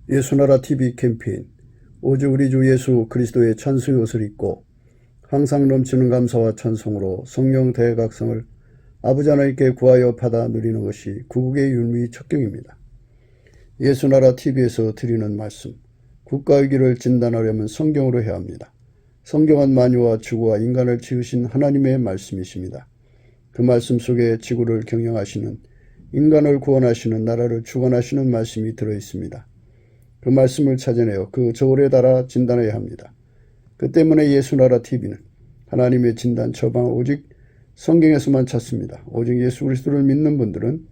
예수나라 TV 캠페인 오직 우리 주 예수 그리스도의 찬송의 옷을 입고 항상 넘치는 감사와 찬송으로 성령 대각성을 아버지 하나님께 구하여 받아 누리는 것이 구국의 윤리 척경입니다. 예수나라 TV에서 드리는 말씀, 국가위기를 진단하려면 성경으로 해야 합니다. 성경은 만유와 지구와 인간을 지으신 하나님의 말씀이십니다. 그 말씀 속에 지구를 경영하시는, 인간을 구원하시는, 나라를 주관하시는 말씀이 들어있습니다. 그 말씀을 찾아내어 그 저울에 달아 진단해야 합니다. 그 때문에 예수나라 TV는 하나님의 진단 처방을 오직 성경에서만 찾습니다. 오직 예수 그리스도를 믿는 분들은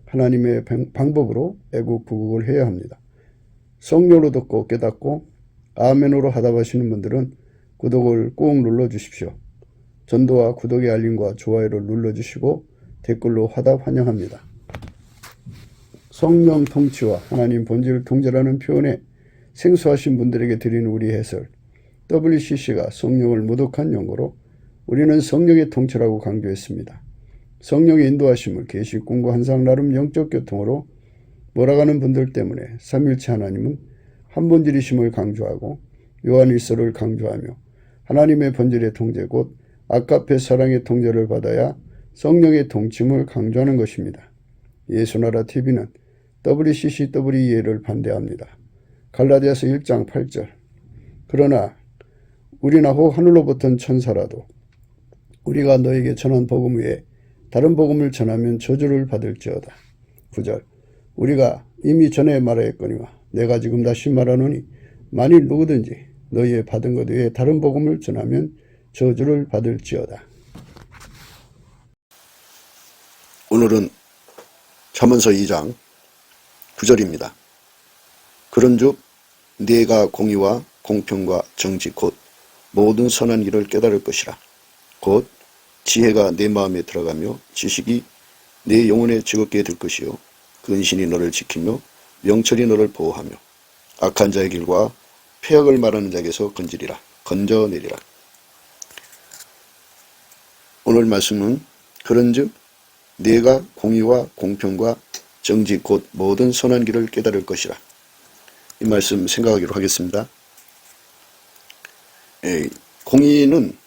하나님의 방법으로 애국 부국을 해야 합니다. 성령으로 듣고 깨닫고 아멘으로 하답하시는 분들은 구독을 꼭 눌러주십시오. 전도와 구독의 알림과 좋아요를 눌러주시고 댓글로 화답 환영합니다. 성령 통치와 하나님 본질 통제라는 표현에 생소하신 분들에게 드리는 우리 해설, WCC가 성령을 모독한 용어로 우리는 성령의 통치라고 강조했습니다. 성령의 인도하심을 계시, 꿈과 환상, 나름 영적 교통으로 몰아가는 분들 때문에 삼일체 하나님은 한 본질이심을 강조하고 요한일서를 강조하며 하나님의 본질의 통제 곧 아카페 사랑의 통제를 받아야 성령의 통치임을 강조하는 것입니다. 예수나라 TV는 WCCWEA를 반대합니다. 갈라디아서 1장 8절 그러나 우리나 혹 하늘로부터 천사라도 우리가 너에게 전한 복음 외에 다른 복음을 전하면 저주를 받을지어다. 9절 우리가 이미 전에 말하였거니와 내가 지금 다시 말하노니 만일 누구든지 너희의 받은 것 외에 다른 복음을 전하면 저주를 받을지어다. 오늘은 잠언서 2장 9절입니다. 그런즉 네가 공의와 공평과 정직 곧 모든 선한 일을 깨달을 것이라. 곧 지혜가 내 마음에 들어가며 지식이 내 영혼에 즐겁게 될 것이요 근신이 너를 지키며 명철이 너를 보호하며 악한 자의 길과 폐역을 말하는 자에게서 건져내리라. 오늘 말씀은 그런즉 네가 공의와 공평과 정직 곧 모든 선한 길을 깨달을 것이라. 이 말씀 생각하기로 하겠습니다. 공의는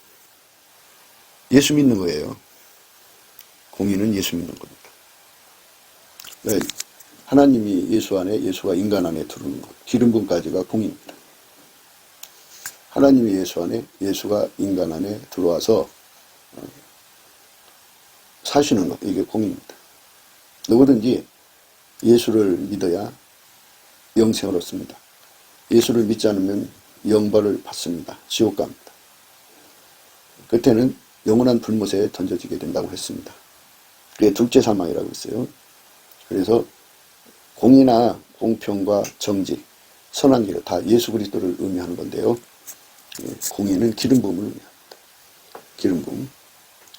예수 믿는 거예요. 공의는 예수 믿는 겁니다. 하나님이 예수 안에, 예수가 인간 안에 들어오는 것, 기름 부음까지가 공의입니다. 하나님이 예수 안에, 예수가 인간 안에 들어와서 사시는 것, 이게 공의입니다. 누구든지 예수를 믿어야 영생을 얻습니다. 예수를 믿지 않으면 영벌을 받습니다. 지옥 갑니다. 그때는 영원한 불못에 던져지게 된다고 했습니다. 그게 둘째 사망이라고 했어요. 그래서 공의나 공평과 정직, 선한 길 다 예수 그리스도를 의미하는 건데요. 공의는 기름 부음을 의미합니다. 기름 부음.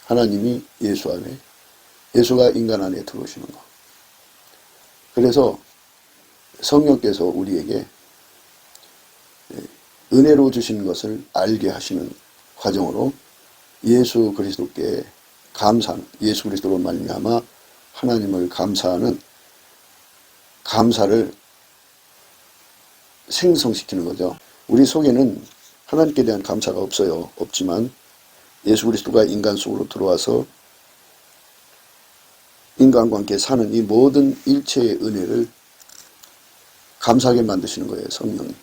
하나님이 예수 안에, 예수가 인간 안에 들어오시는 것. 그래서 성령께서 우리에게 은혜로 주신 것을 알게 하시는 과정으로 예수 그리스도께 감사하는, 예수 그리스도로 말미암아 하나님을 감사하는 감사를 생성시키는 거죠. 우리 속에는 하나님께 대한 감사가 없어요. 없지만 예수 그리스도가 인간 속으로 들어와서 인간과 함께 사는 이 모든 일체의 은혜를 감사하게 만드시는 거예요. 성령이.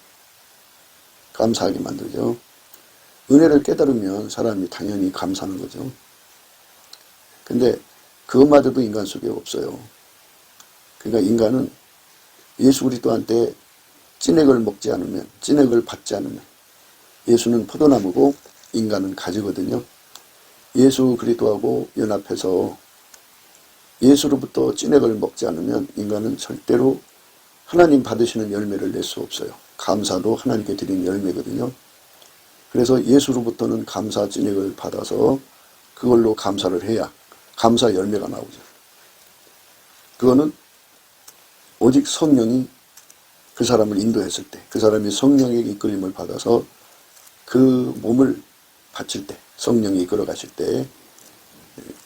감사하게 만들죠. 은혜를 깨달으면 사람이 당연히 감사하는 거죠. 근데 그것마저도 인간 속에 없어요. 그러니까 인간은 예수 그리스도한테 찐액을 먹지 않으면, 찐액을 받지 않으면, 예수는 포도나무고 인간은 가지거든요. 예수 그리스도하고 연합해서 예수로부터 찐액을 먹지 않으면 인간은 절대로 하나님 받으시는 열매를 낼 수 없어요. 감사도 하나님께 드린 열매거든요. 그래서 예수로부터는 감사 찐액을 받아서 그걸로 감사를 해야 감사 열매가 나오죠. 그거는 오직 성령이 그 사람을 인도했을 때, 그 사람이 성령의 이끌림을 받아서 그 몸을 바칠 때, 성령이 이끌어 가실 때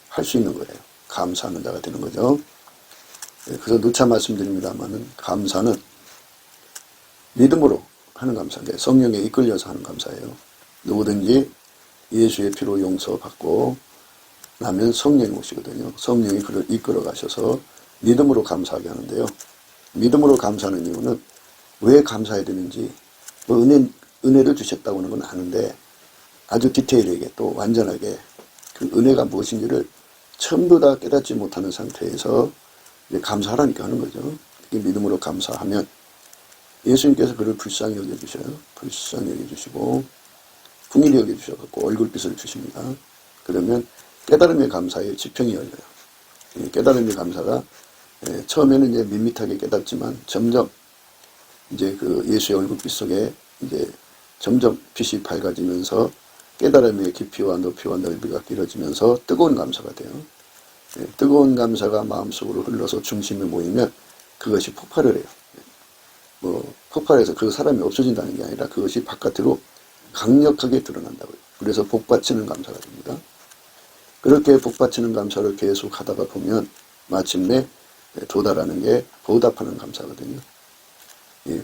할 수 있는 거예요. 감사하는 자가 되는 거죠. 그래서 누차 말씀드립니다만은 감사는 믿음으로 하는 감사인데 성령에 이끌려서 하는 감사예요. 누구든지 예수의 피로 용서받고 나면 성령이 오시거든요. 성령이 그를 이끌어 가셔서 믿음으로 감사하게 하는데요. 믿음으로 감사하는 이유는 왜 감사해야 되는지, 뭐 은혜를 주셨다고 하는 건 아는데 아주 디테일하게 또 완전하게 그 은혜가 무엇인지를 전부 다 깨닫지 못하는 상태에서 이제 감사하라니까 하는 거죠. 특히 믿음으로 감사하면 예수님께서 그를 불쌍히 여겨주셔요. 불쌍히 여겨주시고 긍휼히 여겨주셔서 얼굴빛을 주십니다. 그러면 깨달음의 감사에 지평이 열려요. 이 깨달음의 감사가 처음에는 이제 밋밋하게 깨닫지만 점점 이제 그 예수의 얼굴빛 속에 이제 점점 빛이 밝아지면서 깨달음의 깊이와 높이와 넓이가 길어지면서 뜨거운 감사가 돼요. 뜨거운 감사가 마음속으로 흘러서 중심에 모이면 그것이 폭발을 해요. 뭐 폭발해서 그 사람이 없어진다는 게 아니라 그것이 바깥으로 강력하게 드러난다고요. 그래서 복받치는 감사가 됩니다. 그렇게 복받치는 감사를 계속 하다가 보면 마침내 도달하는 게 보답하는 감사거든요.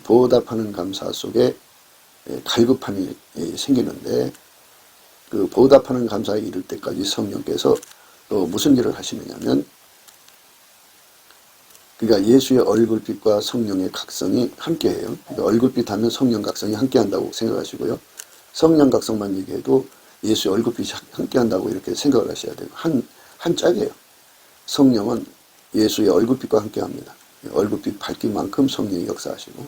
보답하는 감사 속에 갈급함이 생기는데 그 보답하는 감사에 이를 때까지 성령께서 또 무슨 일을 하시느냐면, 그러니까 예수의 얼굴빛과 성령의 각성이 함께해요. 그러니까 얼굴빛 하면 성령 각성이 함께한다고 생각하시고요. 성령 각성만 얘기해도 예수의 얼굴빛이 함께한다고 이렇게 생각을 하셔야 돼요. 한 짝이에요. 성령은 예수의 얼굴빛과 함께합니다. 얼굴빛 밝기만큼 성령이 역사하시고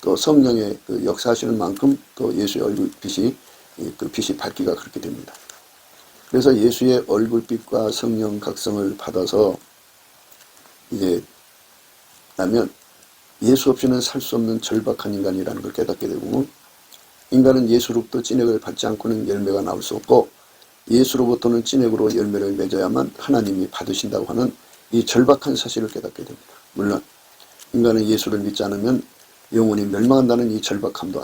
또 성령의 그 역사하시는 만큼 또 예수의 얼굴빛이 그 빛이 밝기가 그렇게 됩니다. 그래서 예수의 얼굴빛과 성령 각성을 받아서 이제 나면 예수 없이는 살 수 없는 절박한 인간이라는 걸 깨닫게 되고, 인간은 예수로부터 찐액을 받지 않고는 열매가 나올 수 없고 예수로부터는 찐액으로 열매를 맺어야만 하나님이 받으신다고 하는 이 절박한 사실을 깨닫게 됩니다. 물론 인간은 예수를 믿지 않으면 영혼이 멸망한다는 이 절박함도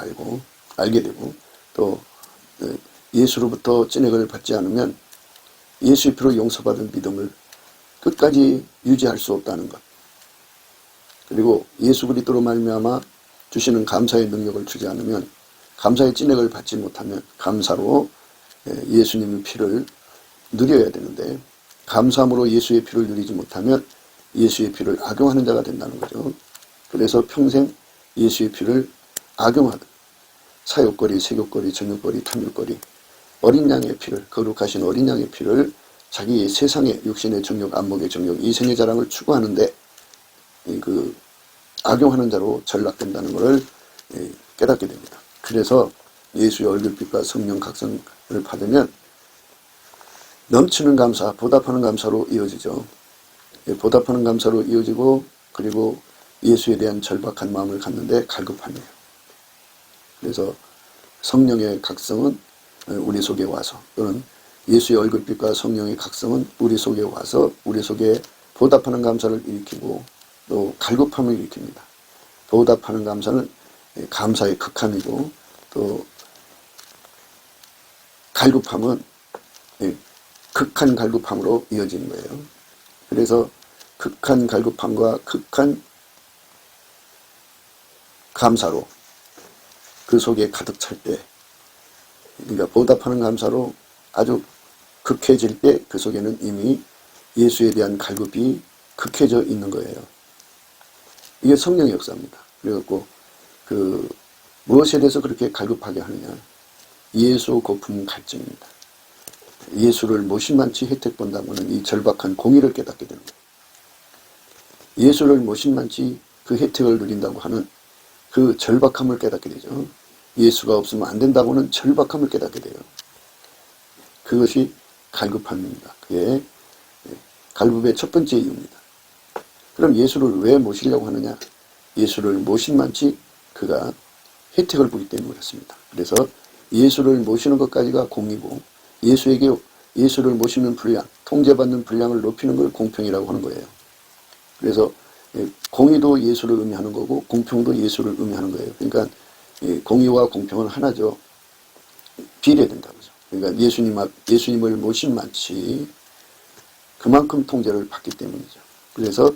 알게 되고, 또 예수로부터 찐액을 받지 않으면 예수의 피로 용서받은 믿음을 끝까지 유지할 수 없다는 것, 그리고 예수 그리스도로 말미암아 주시는 감사의 능력을 주지 않으면, 감사의 찐액을 받지 못하면 감사로 예수님의 피를 누려야 되는데, 감사함으로 예수의 피를 누리지 못하면 예수의 피를 악용하는 자가 된다는 거죠. 그래서 평생 예수의 피를 악용하는, 사욕거리, 색욕거리, 정욕거리, 탐욕거리, 어린 양의 피를, 거룩하신 어린 양의 피를 자기 세상의 육신의 정욕, 안목의 정욕, 이생의 자랑을 추구하는데 그 악용하는 자로 전락된다는 것을 깨닫게 됩니다. 그래서 예수의 얼굴빛과 성령 각성을 받으면 넘치는 감사, 보답하는 감사로 이어지죠. 보답하는 감사로 이어지고, 그리고 예수에 대한 절박한 마음을 갖는데 갈급함이에요. 그래서 성령의 각성은 우리 속에 와서, 또는 예수의 얼굴빛과 성령의 각성은 우리 속에 와서 우리 속에 보답하는 감사를 일으키고 또 갈급함을 일으킵니다. 보답하는 감사는 감사의 극함이고, 또 갈급함은 극한 갈급함으로 이어지는 거예요. 그래서 극한 갈급함과 극한 감사로 그 속에 가득 찰 때, 그러니까 보답하는 감사로 아주 극해질 때 그 속에는 이미 예수에 대한 갈급이 극해져 있는 거예요. 이게 성령의 역사입니다. 그래갖고 무엇에 대해서 그렇게 갈급하게 하느냐, 예수 고품 갈증입니다. 예수를 모신만치 혜택 본다고는 이 절박한 공의를 깨닫게 되는 거예요. 예수를 모신만치 그 혜택을 누린다고 하는 그 절박함을 깨닫게 되죠. 예수가 없으면 안 된다고는 절박함을 깨닫게 돼요. 그것이 갈급함입니다. 그게 갈급의 첫 번째 이유입니다. 그럼 예수를 왜 모시려고 하느냐? 예수를 모신만치 그가 혜택을 보기 때문에 그렇습니다. 그래서 예수를 모시는 것까지가 공이고, 예수를 모시는 분량, 통제받는 분량을 높이는 걸 공평이라고 하는 거예요. 그래서 공의도 예수를 의미하는 거고 공평도 예수를 의미하는 거예요. 그러니까 공의와 공평은 하나죠. 비례된다고죠. 그러니까 예수님을 모신 만치 그만큼 통제를 받기 때문이죠. 그래서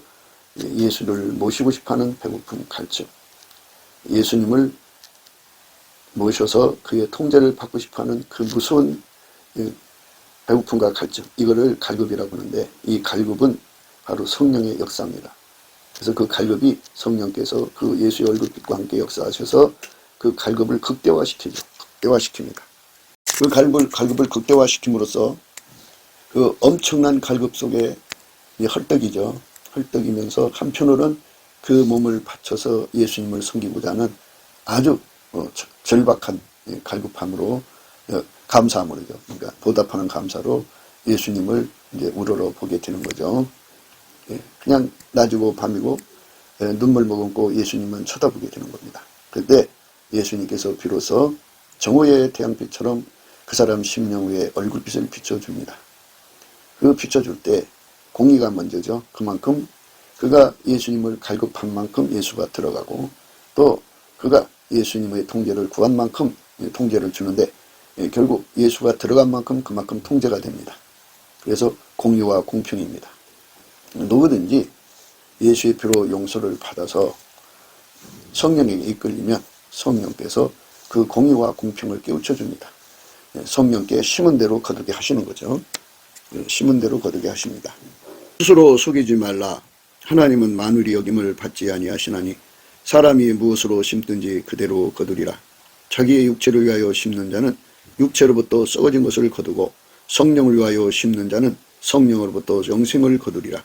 예수를 모시고 싶어하는 배고픔, 갈증, 예수님을 모셔서 그의 통제를 받고 싶어하는 그 무서운 배고픔과 갈증, 이거를 갈급이라고 하는데, 이 갈급은 바로 성령의 역사입니다. 그래서 그 갈급이 성령께서 그 예수의 얼굴빛과 함께 역사하셔서 그 갈급을 극대화시키죠. 극대화시킵니다. 그 갈급을 극대화시킴으로써 그 엄청난 갈급 속에 헐떡이죠. 헐떡이면서 한편으로는 그 몸을 바쳐서 예수님을 섬기고자 하는 아주 절박한 갈급함으로, 감사함으로죠. 그러니까 보답하는 감사로 예수님을 이제 우러러 보게 되는 거죠. 그냥 낮이고 밤이고 눈물 머금고 예수님은 쳐다보게 되는 겁니다. 그때 예수님께서 비로소 정오의 태양빛처럼 그 사람 심령 위에 얼굴빛을 비춰줍니다. 그 비춰줄 때 공의가 먼저죠. 그만큼 그가 예수님을 갈급한 만큼 예수가 들어가고, 또 그가 예수님의 통제를 구한 만큼 통제를 주는데, 결국 예수가 들어간 만큼 그만큼 통제가 됩니다. 그래서 공의와 공평입니다. 누구든지 예수의 피로 용서를 받아서 성령에게 이끌리면 성령께서 그 공의와 공평을 깨우쳐 줍니다. 성령께 심은 대로 거두게 하시는 거죠. 심은 대로 거두게 하십니다. 스스로 속이지 말라. 하나님은 만물이 여김을 받지 아니하시나니 사람이 무엇으로 심든지 그대로 거두리라. 자기의 육체를 위하여 심는 자는 육체로부터 썩어진 것을 거두고, 성령을 위하여 심는 자는 성령으로부터 영생을 거두리라.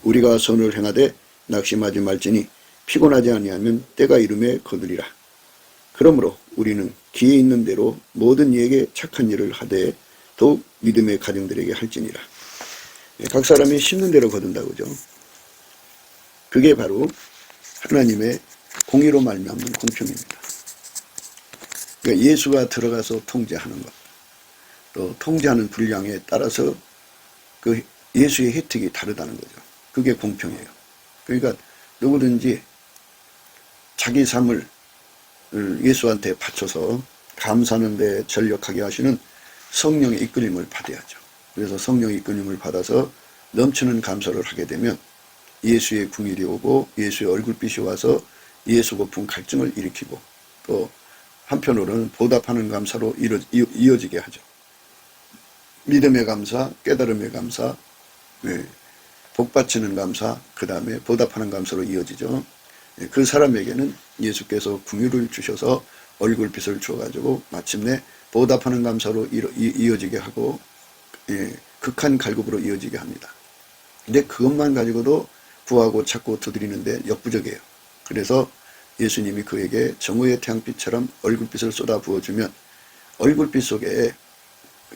우리가 선을 행하되 낙심하지 말지니 피곤하지 아니하면 때가 이름에 거두리라. 그러므로 우리는 기회 있는 대로 모든 이에게 착한 일을 하되 더욱 믿음의 가정들에게 할지니라. 각 사람이 심는 대로 거둔다고 그죠. 그게 바로 하나님의 공의로 말미암는 공평입니다. 그러니까 예수가 들어가서 통제하는 것, 또 통제하는 분량에 따라서 그 예수의 혜택이 다르다는 거죠. 그게 공평해요. 그러니까 누구든지 자기 삶을 예수한테 바쳐서 감사하는 데 전력하게 하시는 성령의 이끌림을 받아야죠. 그래서 성령의 이끌림을 받아서 넘치는 감사를 하게 되면 예수의 궁일이 오고 예수의 얼굴빛이 와서 예수 고픈 갈증을 일으키고, 또 한편으로는 보답하는 감사로 이어지게 하죠. 믿음의 감사, 깨달음의 감사, 복받치는 감사, 그 다음에 보답하는 감사로 이어지죠. 그 사람에게는 예수께서 궁유를 주셔서 얼굴빛을 주어가지고 마침내 보답하는 감사로 이어지게 하고, 극한 갈급으로 이어지게 합니다. 근데 그것만 가지고도 구하고 찾고 두드리는데 역부족이에요. 그래서 예수님이 그에게 정오의 태양빛처럼 얼굴빛을 쏟아 부어주면 얼굴빛 속에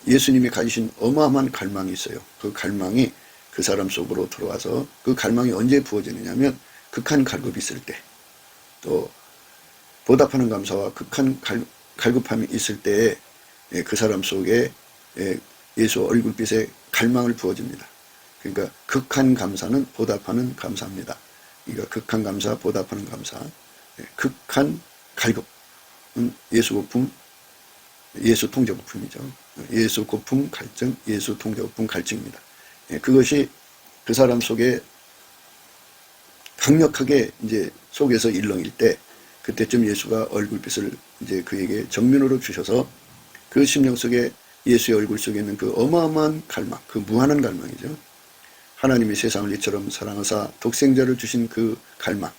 예수님이 가지신 어마어마한 갈망이 있어요. 그 갈망이 그 사람 속으로 들어와서, 그 갈망이 언제 부어지느냐면 극한 갈급이 있을 때, 또 보답하는 감사와 극한 갈급함이 있을 때에 그 사람 속에 예수 얼굴빛에 갈망을 부어줍니다. 그러니까 극한 감사는 보답하는 감사입니다. 그러니까 극한 감사, 보답하는 감사. 극한 갈급은 예수 고품, 예수 통제 고품이죠. 예수 고품 갈증, 예수 통제 고품 갈증입니다. 그것이 그 사람 속에 강력하게 이제 속에서 일렁일 때, 그때쯤 예수가 얼굴빛을 이제 그에게 정면으로 주셔서 그 심령 속에 예수의 얼굴 속에 있는 그 어마어마한 갈망, 그 무한한 갈망이죠. 하나님이 세상을 이처럼 사랑하사 독생자를 주신 그 갈망,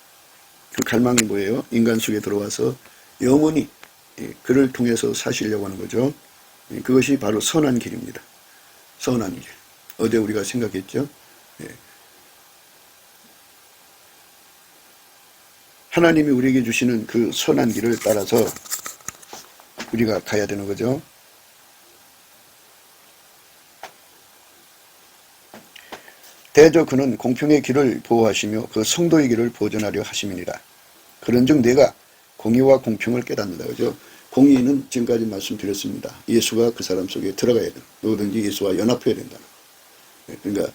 그 갈망이 뭐예요? 인간 속에 들어와서 영원히 그를 통해서 사시려고 하는 거죠. 그것이 바로 선한 길입니다. 선한 길. 어제 우리가 생각했죠. 하나님이 우리에게 주시는 그 선한 길을 따라서 우리가 가야 되는 거죠. 대저 그는 공평의 길을 보호하시며 그 성도의 길을 보존하려 하심이니라. 그런즉 내가 공의와 공평을 깨닫는다. 그죠? 공의는 지금까지 말씀드렸습니다. 예수가 그 사람 속에 들어가야 된다. 누구든지 예수와 연합해야 된다. 그러니까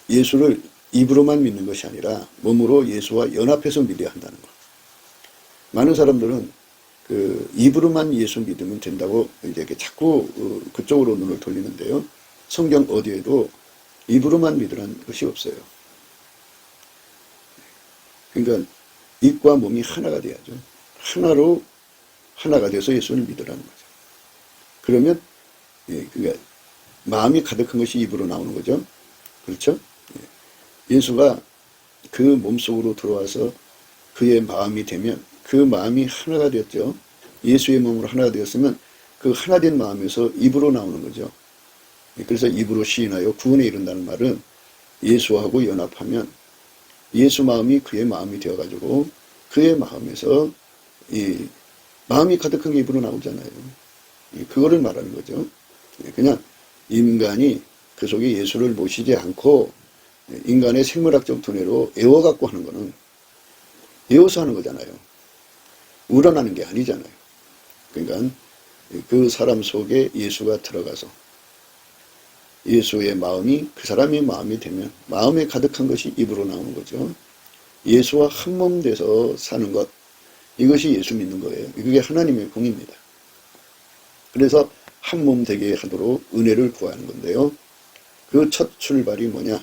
예수를 입으로만 믿는 것이 아니라 몸으로 예수와 연합해서 믿어야 한다는 것. 많은 사람들은 그 입으로만 예수 믿으면 된다고 이제 자꾸 그쪽으로 눈을 돌리는데요. 성경 어디에도 입으로만 믿으라는 것이 없어요. 그러니까 입과 몸이 하나가 돼야죠. 하나가 돼서 예수를 믿으라는 거죠. 그러면 그러니까 마음이 가득한 것이 입으로 나오는 거죠. 그렇죠? 예수가 그 몸속으로 들어와서 그의 마음이 되면 그 마음이 하나가 되었죠. 예수의 몸으로 하나가 되었으면 그 하나된 마음에서 입으로 나오는 거죠. 그래서 입으로 시인하여 구원에 이른다는 말은 예수하고 연합하면 예수 마음이 그의 마음이 되어가지고 그의 마음에서 이 마음이 가득한 게 입으로 나오잖아요. 그거를 말하는 거죠. 그냥 인간이 그 속에 예수를 모시지 않고 인간의 생물학적 두뇌로 애워갖고 하는 거는 애워서 하는 거잖아요. 우러나는 게 아니잖아요. 그러니까 그 사람 속에 예수가 들어가서 예수의 마음이 그 사람의 마음이 되면 마음에 가득한 것이 입으로 나오는 거죠. 예수와 한 몸 돼서 사는 것, 이것이 예수 믿는 거예요. 그게 하나님의 공입니다. 그래서 한 몸 되게 하도록 은혜를 구하는 건데요. 그 첫 출발이 뭐냐?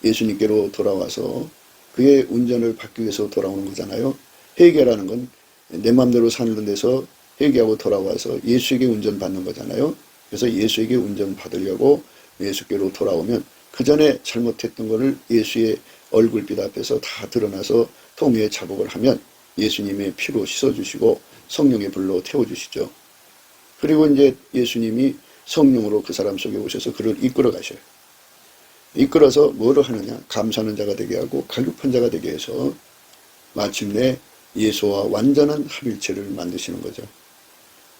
예수님께로 돌아와서 그의 운전을 받기 위해서 돌아오는 거잖아요. 회개라는 건 내 마음대로 사는 데서 회개하고 돌아와서 예수에게 운전받는 거잖아요. 그래서 예수에게 운전받으려고 예수께로 돌아오면 그 전에 잘못했던 것을 예수의 얼굴빛 앞에서 다 드러나서 통회의 자복을 하면 예수님의 피로 씻어주시고 성령의 불로 태워주시죠. 그리고 이제 예수님이 성령으로 그 사람 속에 오셔서 그를 이끌어 가셔요. 이끌어서 뭐를 하느냐? 감사하는 자가 되게 하고 갈급한 자가 되게 해서 마침내 예수와 완전한 합일체를 만드시는 거죠.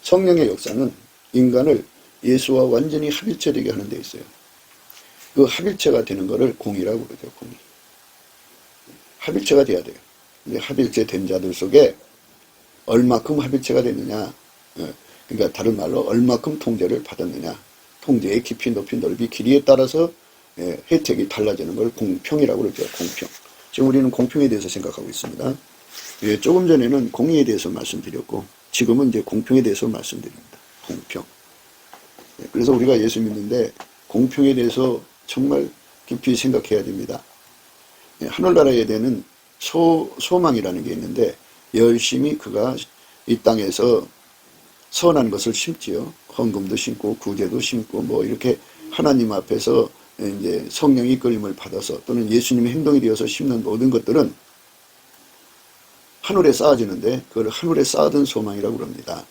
성령의 역사는 인간을 예수와 완전히 합일체 되게 하는 데 있어요. 그 합일체가 되는 것을 공이라고 그러죠. 공이. 합일체가 돼야 돼요. 근데 합일체 된 자들 속에 얼마큼 합일체가 됐느냐? 그러니까 다른 말로 얼마큼 통제를 받았느냐? 통제의 깊이, 높이, 넓이, 길이에 따라서 혜택이 달라지는 걸 공평이라고 그러죠. 공평. 지금 우리는 공평에 대해서 생각하고 있습니다. 조금 전에는 공의에 대해서 말씀드렸고 지금은 이제 공평에 대해서 말씀드립니다. 공평. 그래서 우리가 예수 믿는데 공평에 대해서 정말 깊이 생각해야 됩니다. 하늘나라에 대한 소망이라는 게 있는데 열심히 그가 이 땅에서 선한 것을 심지요. 헌금도 심고 구제도 심고 뭐 이렇게 하나님 앞에서 이제 성령의 이끌림을 받아서 또는 예수님의 행동이 되어서 심는 모든 것들은 하늘에 쌓아지는데 그걸 하늘에 쌓아둔 소망이라고 그럽니다.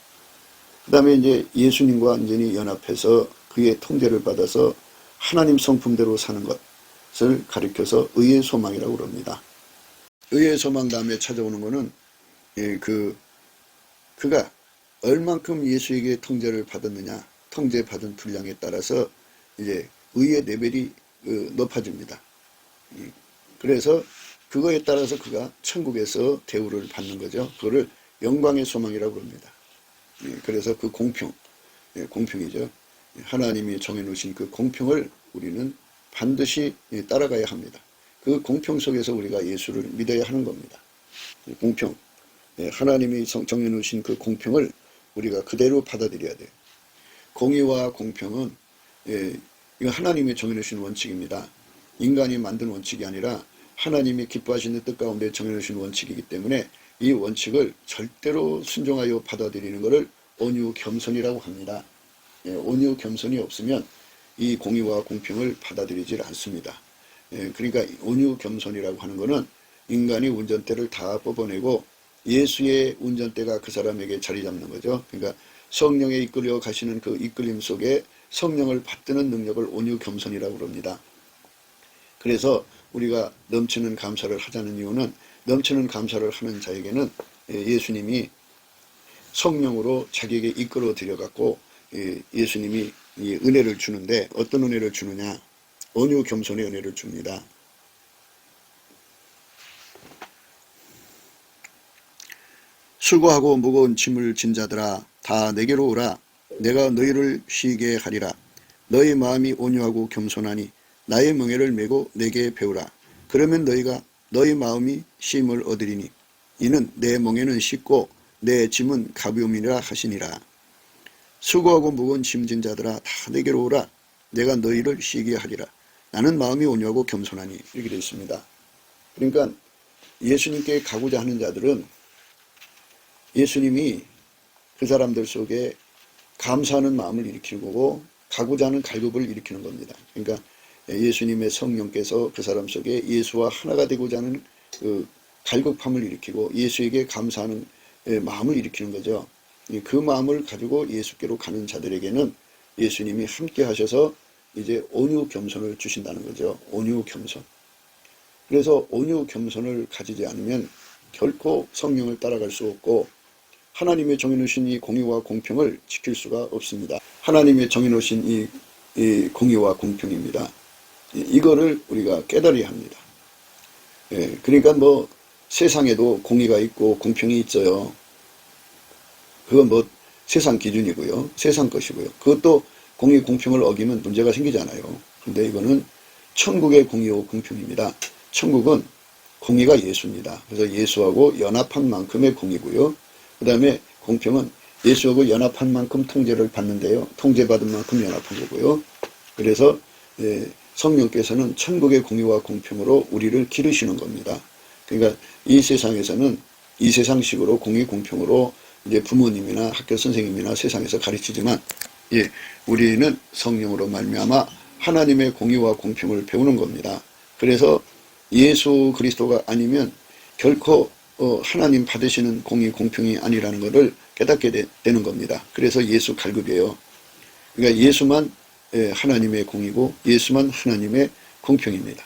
그 다음에 이제 예수님과 완전히 연합해서 그의 통제를 받아서 하나님 성품대로 사는 것을 가리켜서 의의 소망이라고 그럽니다. 의의 소망 다음에 찾아오는 것은 그가 얼만큼 예수에게 통제를 받았느냐, 통제받은 분량에 따라서 이제 의의 레벨이 높아집니다. 그래서 그거에 따라서 그가 천국에서 대우를 받는 거죠. 그거를 영광의 소망이라고 합니다. 그래서 그 공평이죠. 하나님이 정해놓으신 그 공평을 우리는 반드시 따라가야 합니다. 그 공평 속에서 우리가 예수를 믿어야 하는 겁니다. 공평, 하나님이 정해놓으신 그 공평을 우리가 그대로 받아들여야 돼요. 공의와 공평은 이거 하나님이 정해놓으신 원칙입니다. 인간이 만든 원칙이 아니라 하나님이 기뻐하시는 뜻 가운데 정해놓으신 원칙이기 때문에 이 원칙을 절대로 순종하여 받아들이는 것을 온유 겸손이라고 합니다. 온유 겸손이 없으면 이 공의와 공평을 받아들이질 않습니다. 그러니까 온유 겸손이라고 하는 것은 인간이 운전대를 다 뽑아내고 예수의 운전대가 그 사람에게 자리 잡는 거죠. 그러니까 성령에 이끌려 가시는 그 이끌림 속에 성령을 받드는 능력을 온유 겸손이라고 합니다. 그래서 우리가 넘치는 감사를 하자는 이유는 넘치는 감사를 하는 자에게는 예수님이 성령으로 자기에게 이끌어 들여갖고 예수님이 이 은혜를 주는데 어떤 은혜를 주느냐? 온유 겸손의 은혜를 줍니다. 수고하고 무거운 짐을 진 자들아 다 내게로 오라. 내가 너희를 쉬게 하리라. 너희 마음이 온유하고 겸손하니 나의 멍에를 메고 내게 배우라. 그러면 너희가 너희 마음이 쉼을 얻으리니 이는 내 멍에는 쉽고 내 짐은 가벼움이라 하시니라. 수고하고 무거운 짐진 자들아 다 내게로 오라. 내가 너희를 쉬게 하리라. 나는 마음이 온유하고 겸손하니 이렇게 되어 있습니다. 그러니까 예수님께 가고자 하는 자들은 예수님이 그 사람들 속에 감사하는 마음을 일으키는 거고 가고자 하는 갈급을 일으키는 겁니다. 그러니까 예수님의 성령께서 그 사람 속에 예수와 하나가 되고자 하는 그 갈급함을 일으키고 예수에게 감사하는 마음을 일으키는 거죠. 그 마음을 가지고 예수께로 가는 자들에게는 예수님이 함께 하셔서 이제 온유 겸손을 주신다는 거죠. 온유 겸손. 그래서 온유 겸손을 가지지 않으면 결코 성령을 따라갈 수 없고 하나님의 정해놓으신 이 공의와 공평을 지킬 수가 없습니다. 하나님의 정해놓으신 이 공의와 공평입니다. 이거를 우리가 깨달아야 합니다. 그러니까 뭐 세상에도 공의가 있고 공평이 있어요. 그건 뭐 세상 기준이고요. 세상 것이고요. 그것도 공의 공평을 어기면 문제가 생기잖아요. 근데 이거는 천국의 공의와 공평입니다. 천국은 공의가 예수입니다. 그래서 예수하고 연합한 만큼의 공의고요. 그 다음에 공평은 예수하고 연합한 만큼 통제를 받는데요. 통제받은 만큼 연합한 거고요. 그래서 성령께서는 천국의 공의와 공평으로 우리를 기르시는 겁니다. 그러니까 이 세상에서는 이 세상식으로 공의 공평으로 이제 부모님이나 학교 선생님이나 세상에서 가르치지만 우리는 성령으로 말미암아 하나님의 공의와 공평을 배우는 겁니다. 그래서 예수 그리스도가 아니면 결코 하나님 받으시는 공의 공평이 아니라는 것을 깨닫게 되는 겁니다. 그래서 예수 갈급이에요. 그러니까 예수만 하나님의 공의고 예수만 하나님의 공평입니다.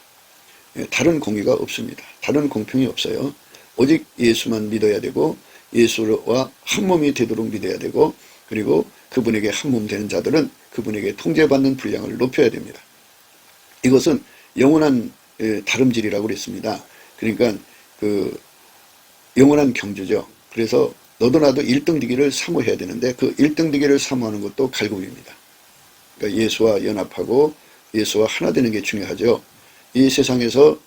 다른 공의가 없습니다. 다른 공평이 없어요. 오직 예수만 믿어야 되고 예수와 한 몸이 되도록 믿어야 되고 그리고 그분에게 한 몸 되는 자들은 그분에게 통제받는 분량을 높여야 됩니다. 이것은 영원한 다름질이라고 그랬습니다. 그러니까 그 영원한 경주죠. 그래서 너도 나도 1등 되기를 사모해야 되는데 그 1등 되기를 사모하는 것도 갈급입니다. 그러니까 예수와 연합하고 예수와 하나 되는 게 중요하죠. 이 세상에서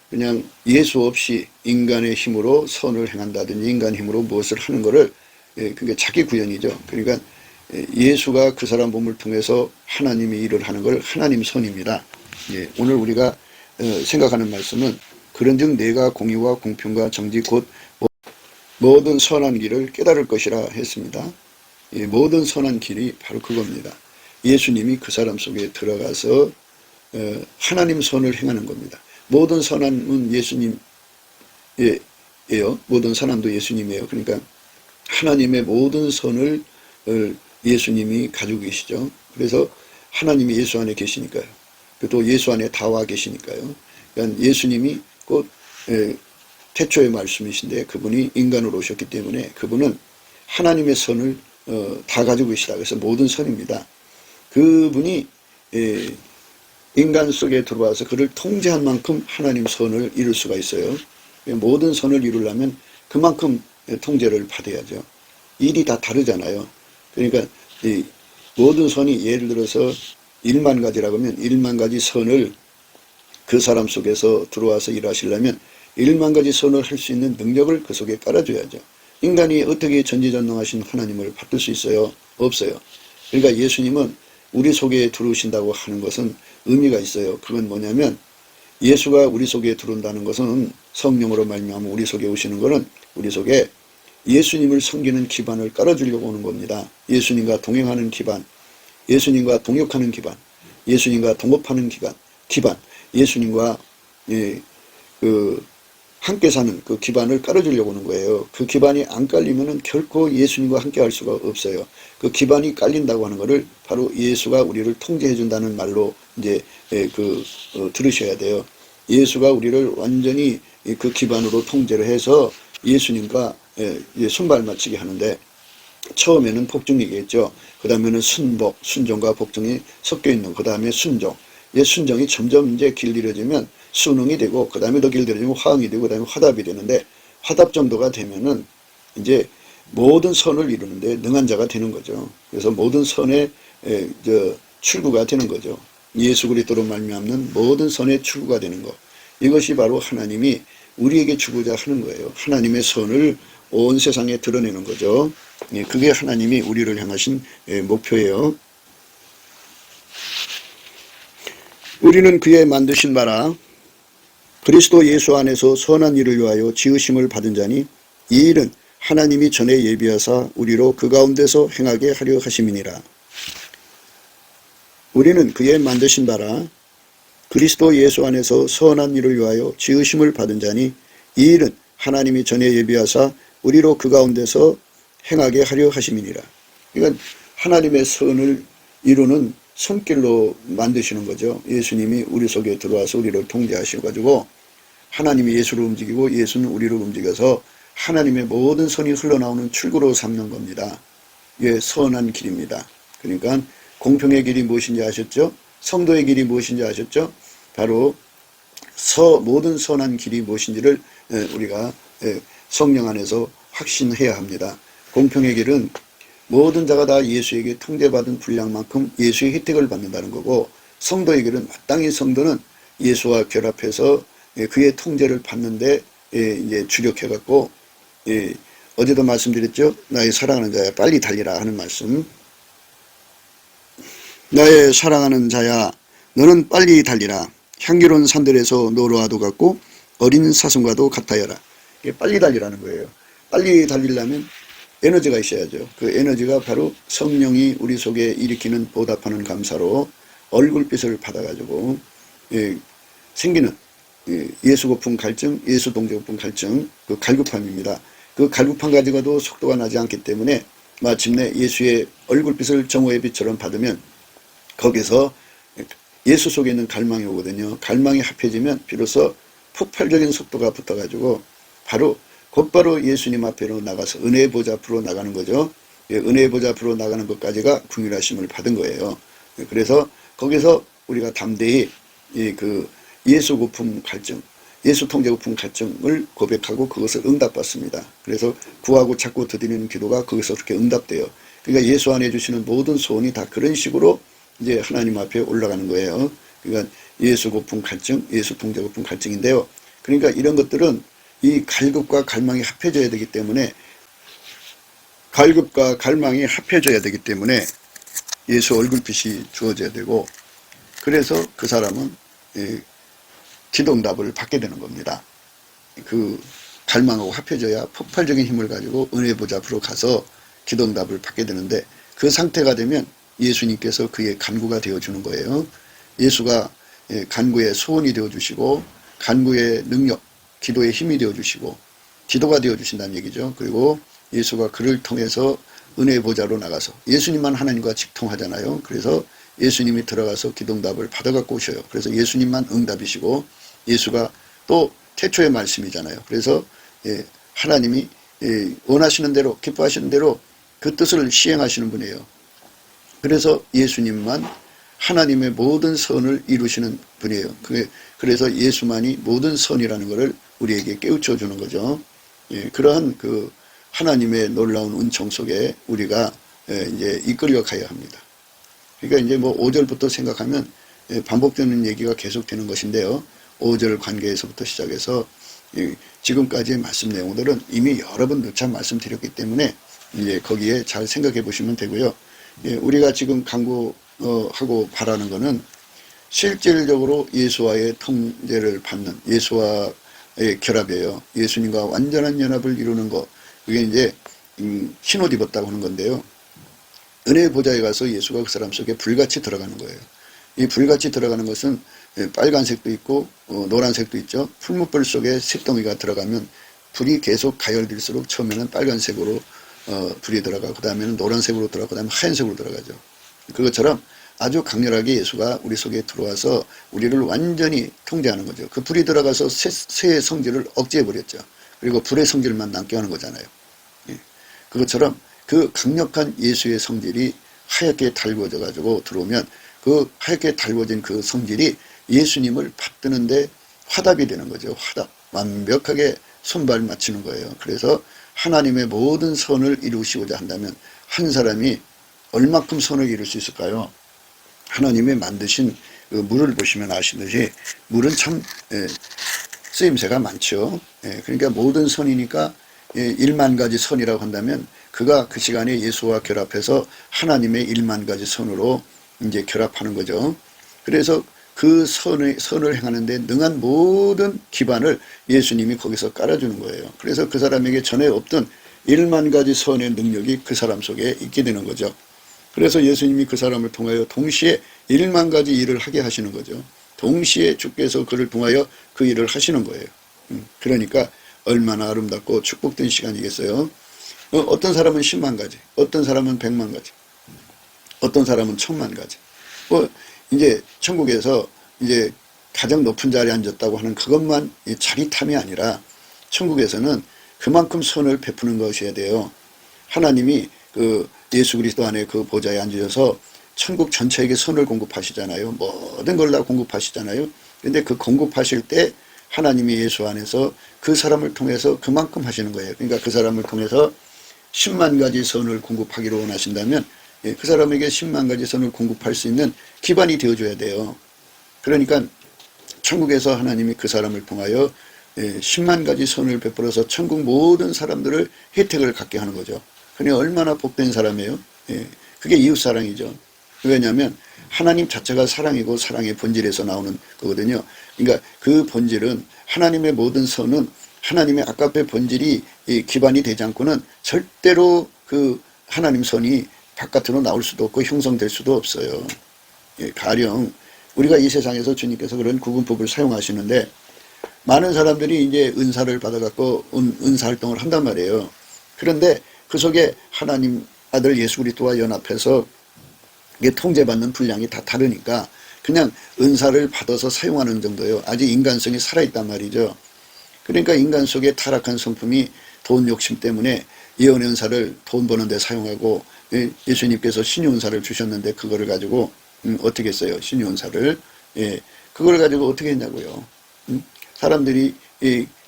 그냥 예수 없이 인간의 힘으로 선을 행한다든지 인간의 힘으로 무엇을 하는 것을 그게 자기 구현이죠. 그러니까 예수가 그 사람 몸을 통해서 하나님이 일을 하는 걸 하나님 선입니다. 오늘 우리가 생각하는 말씀은 그런즉 내가 공의와 공평과 정직 곧 모든 선한 길을 깨달을 것이라 했습니다. 모든 선한 길이 바로 그겁니다. 예수님이 그 사람 속에 들어가서 하나님 선을 행하는 겁니다. 모든 선함은 예수님이에요. 모든 선함도 예수님이에요. 그러니까 하나님의 모든 선을 예수님이 가지고 계시죠. 그래서 하나님이 예수 안에 계시니까요. 또 예수 안에 다와 계시니까요. 그러니까 예수님이 곧 태초의 말씀이신데 그분이 인간으로 오셨기 때문에 그분은 하나님의 선을 다 가지고 계시다. 그래서 모든 선입니다. 그분이 인간 속에 들어와서 그를 통제한 만큼 하나님 선을 이룰 수가 있어요. 모든 선을 이루려면 그만큼 통제를 받아야죠. 일이 다 다르잖아요. 그러니까 이 모든 선이 예를 들어서 1만 가지라고 하면 1만 가지 선을 그 사람 속에서 들어와서 일하시려면 1만 가지 선을 할 수 있는 능력을 그 속에 깔아줘야죠. 인간이 어떻게 전지전능하신 하나님을 받을 수 있어요? 없어요. 그러니까 예수님은 우리 속에 들어오신다고 하는 것은 의미가 있어요. 그건 뭐냐면 예수가 우리 속에 들어온다는 것은 성령으로 말미암아 우리 속에 오시는 것은 우리 속에 예수님을 섬기는 기반을 깔아주려고 오는 겁니다. 예수님과 동행하는 기반, 예수님과 동역하는 기반, 예수님과 동업하는 기반, 예수님과 함께 사는 그 기반을 깔아주려고 하는 거예요. 그 기반이 안 깔리면은 결코 예수님과 함께 할 수가 없어요. 그 기반이 깔린다고 하는 것을 바로 예수가 우리를 통제해 준다는 말로 이제 들으셔야 돼요. 예수가 우리를 완전히 그 기반으로 통제를 해서 예수님과 손발 맞추게 하는데 처음에는 복종이겠죠. 그 다음에는 순종과 복종이 섞여 있는, 그 다음에 순종. 순종이 점점 이제 길들여지면 순응이 되고, 그 다음에 더 길들여지면 화응이 되고, 그 다음에 화답이 되는데, 화답 정도가 되면은 이제 모든 선을 이루는데 능한 자가 되는 거죠. 그래서 모든 선의 출구가 되는 거죠. 예수 그리스도로 말미암는 모든 선의 출구가 되는 것. 이것이 바로 하나님이 우리에게 주고자 하는 거예요. 하나님의 선을 온 세상에 드러내는 거죠. 그게 하나님이 우리를 향하신 목표예요. 우리는 그의 만드신 바라 그리스도 예수 안에서 선한 일을 위하여 지으심을 받은 자니 이 일은 하나님이 전에 예비하사 우리로 그 가운데서 행하게 하려 하심이니라. 우리는 그의 만드신 바라 그리스도 예수 안에서 선한 일을 위하여 지으심을 받은 자니 이 일은 하나님이 전에 예비하사 우리로 그 가운데서 행하게 하려 하심이니라. 그러니까 하나님의 선을 이루는 손길로 만드시는 거죠. 예수님이 우리 속에 들어와서 우리를 통제하셔가지고 하나님이 예수를 움직이고 예수는 우리를 움직여서 하나님의 모든 선이 흘러나오는 출구로 삼는 겁니다. 이게 선한 길입니다. 그러니까 공평의 길이 무엇인지 아셨죠? 성도의 길이 무엇인지 아셨죠? 바로 모든 선한 길이 무엇인지를 우리가 성령 안에서 확신해야 합니다. 공평의 길은 모든 자가 다 예수에게 통제받은 분량만큼 예수의 혜택을 받는다는 거고, 성도의 길은 마땅히 성도는 예수와 결합해서 그의 통제를 받는데 이제 주력해갖고, 어제도 말씀드렸죠? 나의 사랑하는 자야 빨리 달리라 하는 말씀. 나의 사랑하는 자야 너는 빨리 달리라. 향기로운 산들에서 노루와도 같고 어린 사슴과도 같아여라. 이게 빨리 달리라는 거예요. 빨리 달리려면 에너지가 있어야죠. 그 에너지가 바로 성령이 우리 속에 일으키는 보답하는 감사로 얼굴빛을 받아가지고 생기는 예수 고품 갈증, 예수 동제 고품 갈증, 그 갈급함입니다. 그 갈급함 가지고도 속도가 나지 않기 때문에 마침내 예수의 얼굴빛을 정오의 빛처럼 받으면 거기서 예수 속에 있는 갈망이 오거든요. 갈망이 합해지면 비로소 폭발적인 속도가 붙어가지고 곧바로 예수님 앞으로 나가서 은혜의 보좌 앞으로 나가는 거죠. 은혜의 보좌 앞으로 나가는 것까지가 긍휼하심을 받은 거예요. 그래서 거기서 우리가 담대히 그 예수 고품 갈증, 예수 통제 고품 갈증을 고백하고 그것을 응답받습니다. 그래서 구하고 찾고 드리는 기도가 거기서 그렇게 응답돼요. 그러니까 예수 안에 주시는 모든 소원이 다 그런 식으로 이제 하나님 앞에 올라가는 거예요. 그러니까 예수 고품 갈증, 예수 통제 고품 갈증인데요. 그러니까 이런 것들은 이 갈급과 갈망이 합해져야 되기 때문에 예수 얼굴빛이 주어져야 되고, 그래서 그 사람은 기도응답을 받게 되는 겁니다. 그 갈망하고 합해져야 폭발적인 힘을 가지고 은혜 보좌 앞으로 가서 기도응답을 받게 되는데, 그 상태가 되면 예수님께서 그의 간구가 되어주는 거예요. 예수가 간구의 소원이 되어주시고, 간구의 능력, 기도의 힘이 되어주시고, 기도가 되어주신다는 얘기죠. 그리고 예수가 그를 통해서 은혜의 보좌로 나가서, 예수님만 하나님과 직통하잖아요. 그래서 예수님이 들어가서 기도응답을 받아갖고 오셔요. 그래서 예수님만 응답이시고, 예수가 또 태초의 말씀이잖아요. 그래서 하나님이 원하시는 대로, 기뻐하시는 대로 그 뜻을 시행하시는 분이에요. 그래서 예수님만 하나님의 모든 선을 이루시는 분이에요. 그래서 예수만이 모든 선이라는 것을 우리에게 깨우쳐 주는 거죠. 그러한 그 하나님의 놀라운 은총 속에 우리가 이제 이끌려 가야 합니다. 그러니까 이제 뭐 5절부터 생각하면 반복되는 얘기가 계속되는 것인데요. 5절 관계에서부터 시작해서 지금까지의 말씀 내용들은 이미 여러 번 누차 말씀드렸기 때문에 이제 거기에 잘 생각해 보시면 되고요. 우리가 지금 간구하고 바라는 것은 실질적으로 예수와의 통제를 받는, 예수와의 결합이에요. 예수님과 완전한 연합을 이루는 것. 그게 이제 흰옷 입었다고 하는 건데요. 은혜의 보좌에 가서 예수가 그 사람 속에 불같이 들어가는 거예요. 이 불같이 들어가는 것은 빨간색도 있고 노란색도 있죠. 풀무불 속에 색덩이가 들어가면 불이 계속 가열될수록 처음에는 빨간색으로 불이 들어가고, 그 다음에는 노란색으로 들어가고, 그 다음에 하얀색으로 들어가죠. 그것처럼 아주 강렬하게 예수가 우리 속에 들어와서 우리를 완전히 통제하는 거죠. 그 불이 들어가서 새의 성질을 억제해버렸죠. 그리고 불의 성질만 남게 하는 거잖아요. 그것처럼 그 강력한 예수의 성질이 하얗게 달궈져 가지고 들어오면 그 하얗게 달궈진 그 성질이 예수님을 받드는데 화답이 되는 거죠. 화답. 완벽하게 손발 맞추는 거예요. 그래서 하나님의 모든 선을 이루시고자 한다면 한 사람이 얼마큼 선을 이룰 수 있을까요? 하나님의 만드신 그 물을 보시면 아시듯이 물은 참 쓰임새가 많죠. 그러니까 모든 선이니까 1만 가지 선이라고 한다면 그가 그 시간에 예수와 결합해서 하나님의 1만 가지 선으로 이제 결합하는 거죠. 그래서 그 선을 행하는데 능한 모든 기반을 예수님이 거기서 깔아주는 거예요. 그래서 그 사람에게 전에 없던 1만 가지 선의 능력이 그 사람 속에 있게 되는 거죠. 그래서 예수님이 그 사람을 통하여 동시에 1만 가지 일을 하게 하시는 거죠. 동시에 주께서 그를 통하여 그 일을 하시는 거예요. 그러니까 얼마나 아름답고 축복된 시간이겠어요. 어떤 사람은 10만 가지, 어떤 사람은 100만 가지, 어떤 사람은 1000만 가지. 이제 천국에서 이제 가장 높은 자리에 앉았다고 하는 그것만 자리탐이 아니라 천국에서는 그만큼 선을 베푸는 것이어야 돼요. 하나님이 그 예수 그리스도 안에 그 보좌에 앉으셔서 천국 전체에게 선을 공급하시잖아요. 모든 걸 다 공급하시잖아요. 근데 그 공급하실 때 하나님이 예수 안에서 그 사람을 통해서 그만큼 하시는 거예요. 그러니까 그 사람을 통해서 10만 가지 선을 공급하기를 원하신다면 그 사람에게 10만 가지 선을 공급할 수 있는 기반이 되어줘야 돼요. 그러니까 천국에서 하나님이 그 사람을 통하여 10만 가지 선을 베풀어서 천국 모든 사람들을 혜택을 갖게 하는 거죠. 그러니 얼마나 복된 사람이에요. 그게 이웃사랑이죠. 왜냐하면 하나님 자체가 사랑이고 사랑의 본질에서 나오는 거거든요. 그러니까 그 본질은 하나님의 모든 선은 하나님의 아까의 본질이 기반이 되지 않고는 절대로 그 하나님 선이 바깥으로 나올 수도 없고 형성될 수도 없어요. 가령 우리가 이 세상에서 주님께서 그런 구분법을 사용하시는데 많은 사람들이 이제 은사를 받아갖고 은사 활동을 한단 말이에요. 그런데 그 속에 하나님 아들 예수 그리스도와 연합해서 이게 통제받는 분량이 다 다르니까 그냥 은사를 받아서 사용하는 정도예요. 아직 인간성이 살아있단 말이죠. 그러니까 인간 속에 타락한 성품이 돈 욕심 때문에 예언의 은사를 돈 버는 데 사용하고 예수님께서 신유 은사를 주셨는데 그거를 가지고 어떻게 했어요? 신유 은사를. 그걸 가지고 어떻게 했냐고요. 사람들이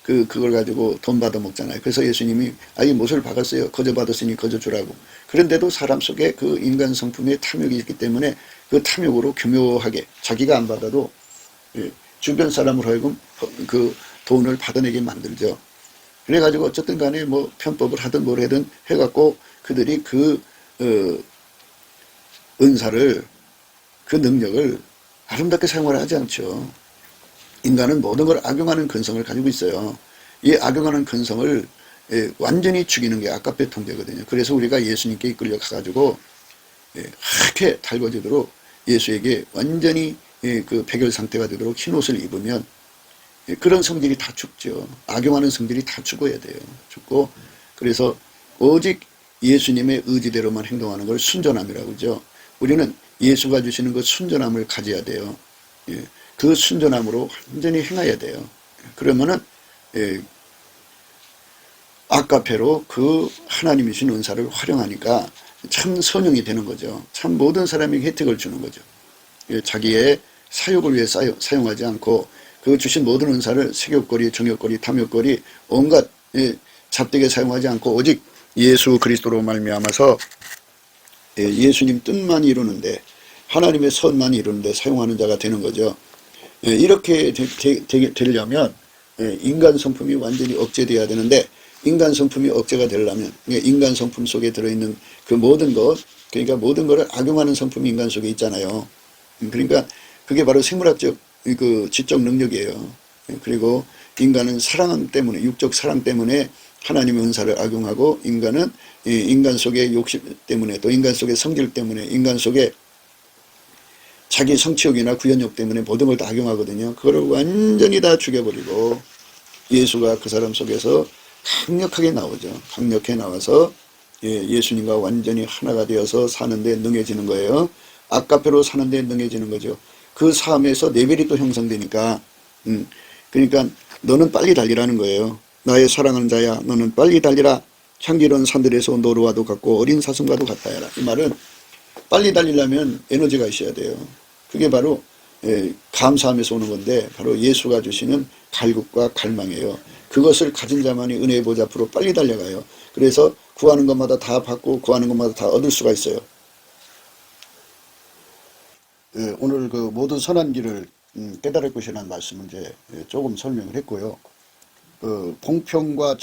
그걸 가지고 돈 받아 먹잖아요. 그래서 예수님이 이 못을 박았어요. 거저 받았으니 거저 주라고. 그런데도 사람 속에 그 인간 성품의 탐욕이 있기 때문에 그 탐욕으로 교묘하게 자기가 안 받아도 주변 사람을 하여금 그 돈을 받아내게 만들죠. 그래가지고 어쨌든 간에 뭐 편법을 하든 뭘 하든 해갖고 그들이 그 은사를 그 능력을 아름답게 사용을 하지 않죠. 인간은 모든 걸 악용하는 근성을 가지고 있어요. 이 악용하는 근성을 완전히 죽이는 게 아까페 통제거든요. 그래서 우리가 예수님께 이끌려 가가지고 하얗게 달궈지도록 예수에게 완전히 그 백열 상태가 되도록 흰 옷을 입으면 그런 성질이 다 죽죠. 악용하는 성질이 다 죽어야 돼요. 죽고 그래서 오직 예수님의 의지대로만 행동하는 걸 순전함이라고 그러죠. 우리는 예수가 주시는 그 순전함을 가져야 돼요. 그 순전함으로 완전히 행해야 돼요. 그러면은 아까페로 그 하나님이신 은사를 활용하니까 참 선용이 되는 거죠. 참 모든 사람에게 혜택을 주는 거죠. 자기의 사욕을 위해 사용하지 않고 그 주신 모든 은사를 색욕거리, 정욕거리, 탐욕거리 온갖 잡되게 사용하지 않고 오직 예수 그리스도로 말미암아서 예수님 뜻만 이루는데 하나님의 선만 이루는데 사용하는 자가 되는 거죠. 이렇게 되려면 인간 성품이 완전히 억제돼야 되는데 인간 성품이 억제가 되려면 인간 성품 속에 들어있는 그 모든 것 그러니까 모든 것을 악용하는 성품이 인간 속에 있잖아요. 그러니까 그게 바로 생물학적 그 지적 능력이에요. 그리고 인간은 사랑 때문에 육적 사랑 때문에 하나님의 은사를 악용하고 인간은 인간 속의 욕심 때문에 또 인간 속의 성질 때문에 인간 속에 자기 성취욕이나 구현욕 때문에 모든 걸 다 악용하거든요. 그거를 완전히 다 죽여버리고 예수가 그 사람 속에서 강력하게 나오죠. 강력하게 나와서 예수님과 완전히 하나가 되어서 사는데 능해지는 거예요. 아까페로 사는데 능해지는 거죠. 그 삶에서 레벨이 또 형성되니까 그러니까 너는 빨리 달리라는 거예요. 나의 사랑하는 자야 너는 빨리 달리라. 향기로운 산들에서 온 노루와도 같고 어린 사슴과도 같다 해라. 이 말은 빨리 달리려면 에너지가 있어야 돼요. 그게 바로 감사함에서 오는 건데 바로 예수가 주시는 갈급과 갈망이에요. 그것을 가진 자만이 은혜의 보좌 앞으로 빨리 달려가요. 그래서 구하는 것마다 다 받고 구하는 것마다 다 얻을 수가 있어요. 오늘 그 모든 선한 길을 깨달을 것이라는 말씀을 이제 조금 설명을 했고요. 공평과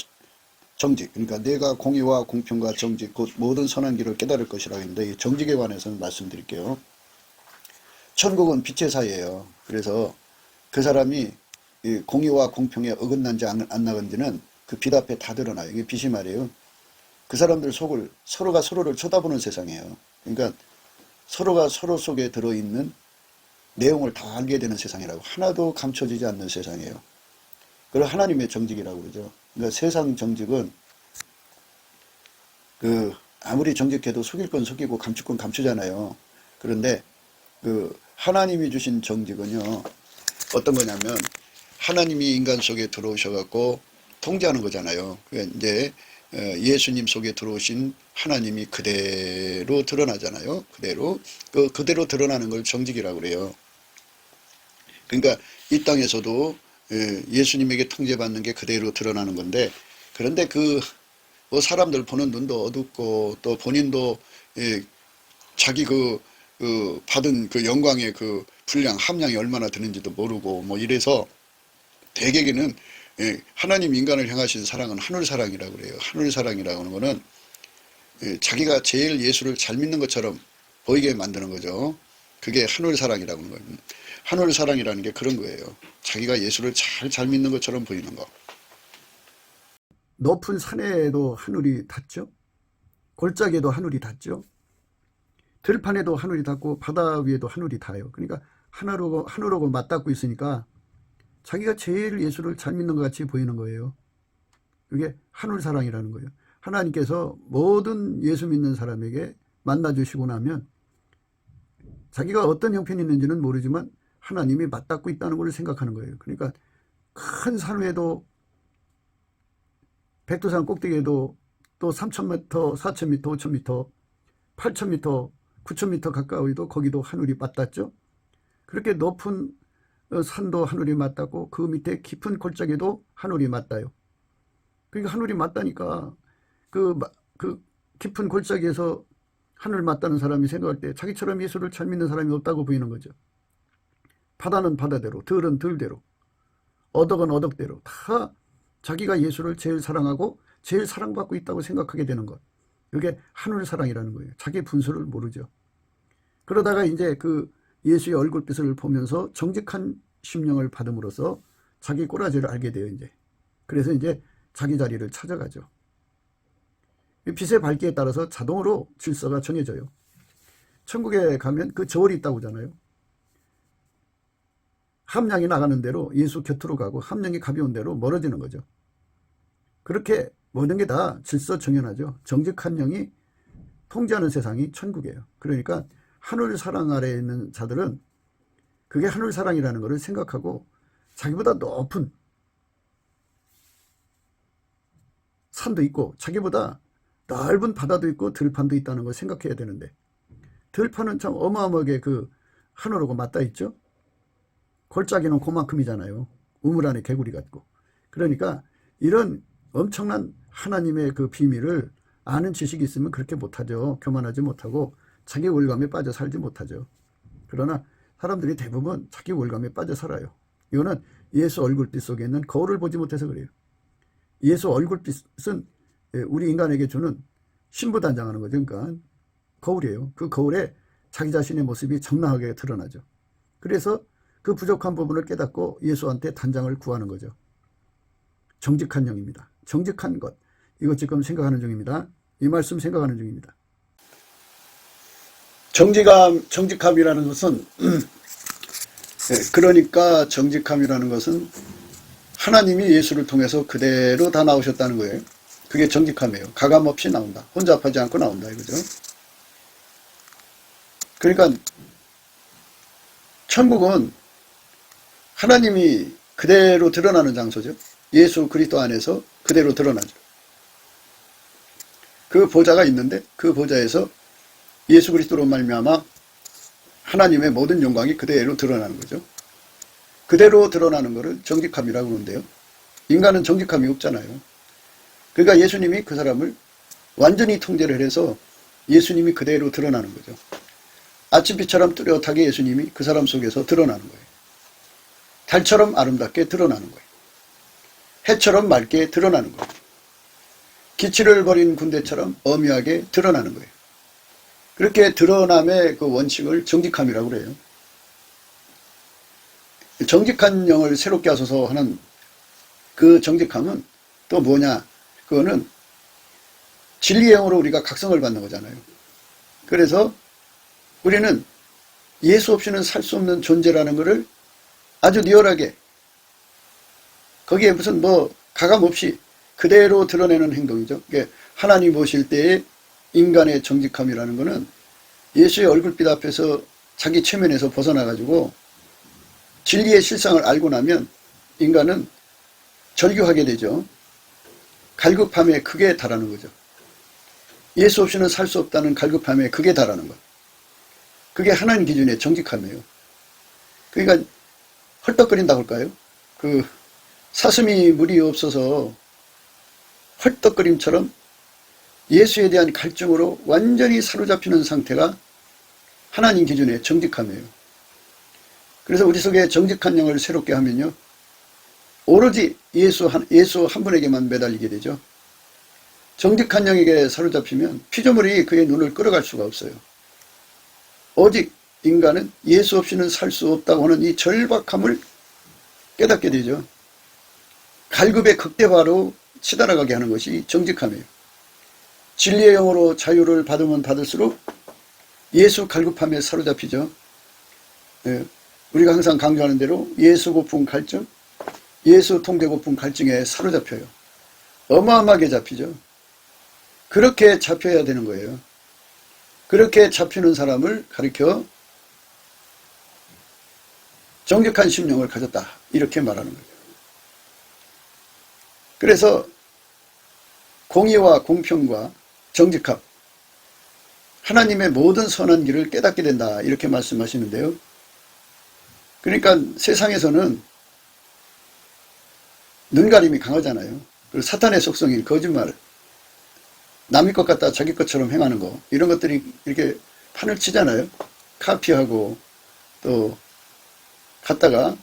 정직, 그러니까 내가 공의와 공평과 정직, 곧 모든 선한 길을 깨달을 것이라고 했는데 이 정직에 관해서는 말씀드릴게요. 천국은 빛의 사이예요. 그래서 그 사람이 공의와 공평에 어긋난지 안 나간지는 그 빛 앞에 다 드러나요. 이게 빛이 말이에요. 그 사람들 속을 서로가 서로를 쳐다보는 세상이에요. 그러니까 서로가 서로 속에 들어있는 내용을 다 알게 되는 세상이라고. 하나도 감춰지지 않는 세상이에요. 그걸 하나님의 정직이라고 그러죠. 그러니까 세상 정직은 아무리 정직해도 속일 건 속이고 감출 건 감추잖아요. 그런데 하나님이 주신 정직은요, 어떤 거냐면 하나님이 인간 속에 들어오셔갖고 통제하는 거잖아요. 그러니까 이제 예수님 속에 들어오신 하나님이 그대로 드러나잖아요. 그대로 드러나는 걸 정직이라고 그래요. 그러니까 이 땅에서도 예수님에게 통제받는 게 그대로 드러나는 건데, 그런데 뭐 사람들 보는 눈도 어둡고 또 본인도 자기 받은 그 영광의 그 분량 함량이 얼마나 되는지도 모르고 뭐 이래서 대개는 하나님 인간을 향하신 사랑은 하늘 사랑이라고 그래요. 하늘 사랑이라고 하는 거는 자기가 제일 예수를 잘 믿는 것처럼 보이게 만드는 거죠. 그게 하늘 사랑이라고 하는 거예요. 하늘 사랑이라는 게 그런 거예요. 자기가 예수를 잘 믿는 것처럼 보이는 거. 높은 산에도 하늘이 닿죠. 골짜기에도 하늘이 닿죠. 들판에도 하늘이 닿고 바다 위에도 하늘이 닿아요. 그러니까 하늘하고 맞닿고 있으니까 자기가 제일 예수를 잘 믿는 것 같이 보이는 거예요. 그게 하늘 사랑이라는 거예요. 하나님께서 모든 예수 믿는 사람에게 만나주시고 나면 자기가 어떤 형편이 있는지는 모르지만 하나님이 맞닿고 있다는 걸 생각하는 거예요. 그러니까 큰 산 위에도 백두산 꼭대기에도 또 3,000m, 4,000m, 5,000m, 8,000m, 9,000m 가까이도 거기도 하늘이 맞닿죠. 그렇게 높은 산도 하늘이 맞닿고 그 밑에 깊은 골짜기도 하늘이 맞닿아요. 그러니까 하늘이 맞다니까 그 깊은 골짜기에서 하늘 맞닿는 사람이 생각할 때 자기처럼 예수를 잘 믿는 사람이 없다고 보이는 거죠. 바다는 바다대로, 들은 들대로, 어덕은 어덕대로 다 자기가 예수를 제일 사랑하고 제일 사랑받고 있다고 생각하게 되는 것. 이게 하늘 사랑이라는 거예요. 자기 분수를 모르죠. 그러다가 이제 예수의 얼굴빛을 보면서 정직한 심령을 받음으로써 자기 꼬라지를 알게 돼요, 이제. 그래서 이제 자기 자리를 찾아가죠. 빛의 밝기에 따라서 자동으로 질서가 정해져요. 천국에 가면 그 저울이 있다고 하잖아요. 함량이 나가는 대로 예수 곁으로 가고 함량이 가벼운 대로 멀어지는 거죠. 그렇게 모든 게 다 질서 정연하죠. 정직한 영이 통제하는 세상이 천국이에요. 그러니까 하늘 사랑 아래에 있는 자들은 그게 하늘 사랑이라는 것을 생각하고 자기보다 높은 산도 있고 자기보다 넓은 바다도 있고 들판도 있다는 걸 생각해야 되는데, 들판은 참 어마어마하게 하늘하고 맞닿아 있죠. 골짜기는 그만큼이잖아요. 우물 안에 개구리 같고. 그러니까 이런 엄청난 하나님의 그 비밀을 아는 지식이 있으면 그렇게 못하죠. 교만하지 못하고 자기 월감에 빠져 살지 못하죠. 그러나 사람들이 대부분 자기 월감에 빠져 살아요. 이거는 예수 얼굴빛 속에 있는 거울을 보지 못해서 그래요. 예수 얼굴빛은 우리 인간에게 주는 신부단장하는 거죠. 그러니까 거울이에요. 그 거울에 자기 자신의 모습이 적나하게 드러나죠. 그래서 그 부족한 부분을 깨닫고 예수한테 단장을 구하는 거죠. 정직한 영입니다. 정직한 것. 이거 지금 생각하는 중입니다. 이 말씀 생각하는 중입니다. 정직함이라는 것은 그러니까 정직함이라는 것은 하나님이 예수를 통해서 그대로 다 나오셨다는 거예요. 그게 정직함이에요. 가감 없이 나온다. 혼잡하지 않고 나온다 이거죠. 그러니까 천국은 하나님이 그대로 드러나는 장소죠. 예수 그리스도 안에서 그대로 드러나죠. 그 보좌가 있는데 그 보좌에서 예수 그리스도로 말미암아 하나님의 모든 영광이 그대로 드러나는 거죠. 그대로 드러나는 것을 정직함이라고 하는데요. 인간은 정직함이 없잖아요. 그러니까 예수님이 그 사람을 완전히 통제를 해서 예수님이 그대로 드러나는 거죠. 아침빛처럼 뚜렷하게 예수님이 그 사람 속에서 드러나는 거예요. 달처럼 아름답게 드러나는 거예요. 해처럼 맑게 드러나는 거예요. 기치를 벌인 군대처럼 엄하게 드러나는 거예요. 그렇게 드러남의 그 원칙을 정직함이라고 그래요. 정직한 영을 새롭게 하소서 하는 그 정직함은 또 뭐냐? 그거는 진리의 영으로 우리가 각성을 받는 거잖아요. 그래서 우리는 예수 없이는 살 수 없는 존재라는 것을 아주 리얼하게, 거기에 무슨 뭐 가감 없이 그대로 드러내는 행동이죠. 하나님 보실 때의 인간의 정직함이라는 것은 예수의 얼굴빛 앞에서 자기 체면에서 벗어나가지고 진리의 실상을 알고 나면 인간은 절규하게 되죠. 갈급함에 극에 달하는 거죠. 예수 없이는 살 수 없다는 갈급함에 극에 달하는 것. 그게 하나님 기준의 정직함이에요. 그러니까 헐떡거린다고 할까요? 그 사슴이 물이 없어서 헐떡거림처럼 예수에 대한 갈증으로 완전히 사로잡히는 상태가 하나님 기준의 정직함이에요. 그래서 우리 속에 정직한 영을 새롭게 하면요, 오로지 예수 한 분에게만 매달리게 되죠. 정직한 영에게 사로잡히면 피조물이 그의 눈을 끌어갈 수가 없어요. 오직 인간은 예수 없이는 살 수 없다고 하는 이 절박함을 깨닫게 되죠. 갈급의 극대화로 치달아가게 하는 것이 정직함이에요. 진리의 영으로 자유를 받으면 받을수록 예수 갈급함에 사로잡히죠. 우리가 항상 강조하는 대로 예수 고픈 갈증, 예수 통제 고픈 갈증에 사로잡혀요. 어마어마하게 잡히죠. 그렇게 잡혀야 되는 거예요. 그렇게 잡히는 사람을 가리켜 정직한 심령을 가졌다, 이렇게 말하는 거죠. 그래서 공의와 공평과 정직함, 하나님의 모든 선한 길을 깨닫게 된다, 이렇게 말씀하시는데요. 그러니까 세상에서는 눈가림이 강하잖아요. 그리고 사탄의 속성인 거짓말, 남의 것 같다 자기 것처럼 행하는 거, 이런 것들이 이렇게 판을 치잖아요. 카피하고 또 갔다가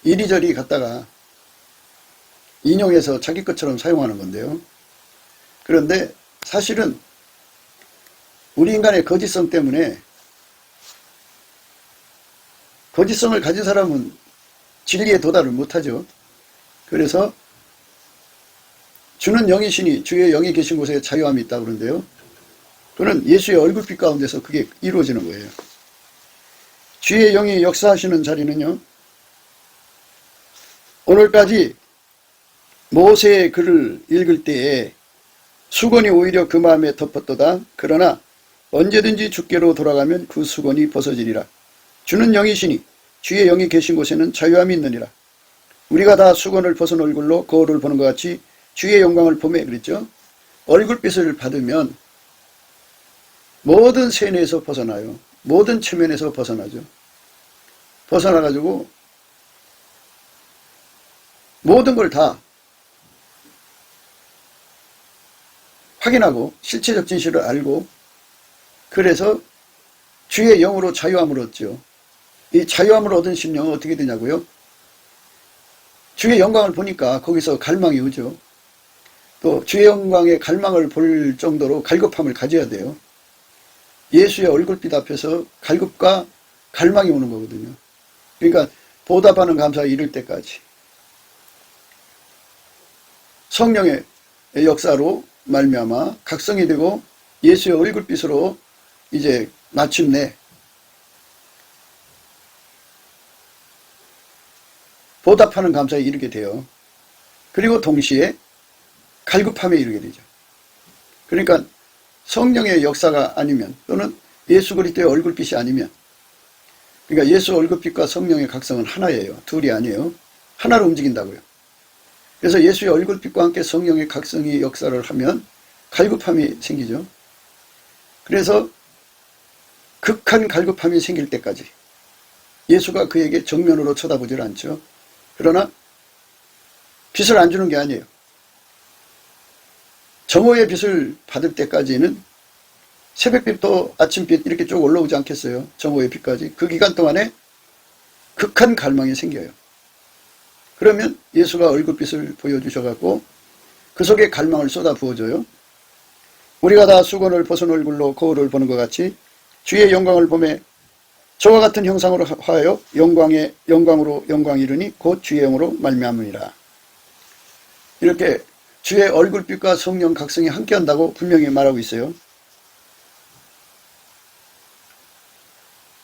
이리저리 갔다가 인용해서 자기 것처럼 사용하는 건데요. 그런데 사실은 우리 인간의 거짓성 때문에, 거짓성을 가진 사람은 진리에 도달을 못하죠. 그래서 주는 영이시니 주의 영이 계신 곳에 자유함이 있다고 그러는데요. 그는 예수의 얼굴빛 가운데서 그게 이루어지는 거예요. 주의 영이 역사하시는 자리는요, 오늘까지 모세의 글을 읽을 때에 수건이 오히려 그 마음에 덮었도다. 그러나 언제든지 주께로 돌아가면 그 수건이 벗어지리라. 주는 영이시니 주의 영이 계신 곳에는 자유함이 있느니라. 우리가 다 수건을 벗은 얼굴로 거울을 보는 것 같이 주의 영광을 보매, 그랬죠. 얼굴빛을 받으면 모든 세뇌에서 벗어나요. 모든 체면에서 벗어나죠. 벗어나가지고 모든 걸 다 확인하고 실체적 진실을 알고, 그래서 주의 영으로 자유함을 얻죠. 이 자유함을 얻은 심령은 어떻게 되냐고요? 주의 영광을 보니까 거기서 갈망이 오죠. 또 주의 영광의 갈망을 볼 정도로 갈급함을 가져야 돼요. 예수의 얼굴빛 앞에서 갈급과 갈망이 오는 거거든요. 그러니까 보답하는 감사에 이를 때까지 성령의 역사로 말미암아 각성이 되고 예수의 얼굴빛으로 이제 마침내 보답하는 감사에 이르게 돼요. 그리고 동시에 갈급함에 이르게 되죠. 그러니까 성령의 역사가 아니면, 또는 예수 그리스도의 얼굴빛이 아니면, 그러니까 예수 얼굴빛과 성령의 각성은 하나예요. 둘이 아니에요. 하나로 움직인다고요. 그래서 예수의 얼굴빛과 함께 성령의 각성이 역사를 하면 갈급함이 생기죠. 그래서 극한 갈급함이 생길 때까지 예수가 그에게 정면으로 쳐다보질 않죠. 그러나 빛을 안 주는 게 아니에요. 정오의 빛을 받을 때까지는 새벽빛도 아침빛 이렇게 쭉 올라오지 않겠어요. 정오의 빛까지. 그 기간 동안에 극한 갈망이 생겨요. 그러면 예수가 얼굴빛을 보여주셔갖고 그 속에 갈망을 쏟아 부어줘요. 우리가 다 수건을 벗은 얼굴로 거울을 보는 것 같이 주의 영광을 보매 저와 같은 형상으로 하여 영광으로 영광이 이르니 곧 주의 영으로 말미암으니라. 이렇게 주의 얼굴빛과 성령 각성이 함께한다고 분명히 말하고 있어요.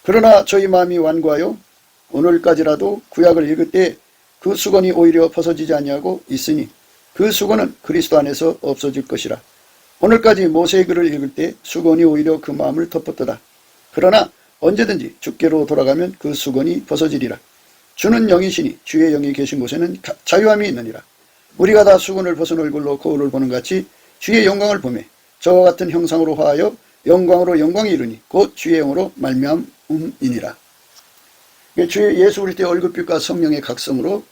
그러나 저희 마음이 완고하여 오늘까지라도 구약을 읽을 때 그 수건이 오히려 벗어지지 아니하고 있으니 그 수건은 그리스도 안에서 없어질 것이라. 오늘까지 모세의 글을 읽을 때 수건이 오히려 그 마음을 덮었도다. 그러나 언제든지 주께로 돌아가면 그 수건이 벗어지리라. 주는 영이시니 주의 영이 계신 곳에는 자유함이 있느니라. 우리가 다 수건을 벗은 얼굴로 거울을 보는 같이 주의 영광을 보매 저와 같은 형상으로 화하여 영광으로 영광이 이르니 곧 주의 영으로 말미암음이니라. 주의 예수 그리스도의 얼굴빛과 성령의 각성으로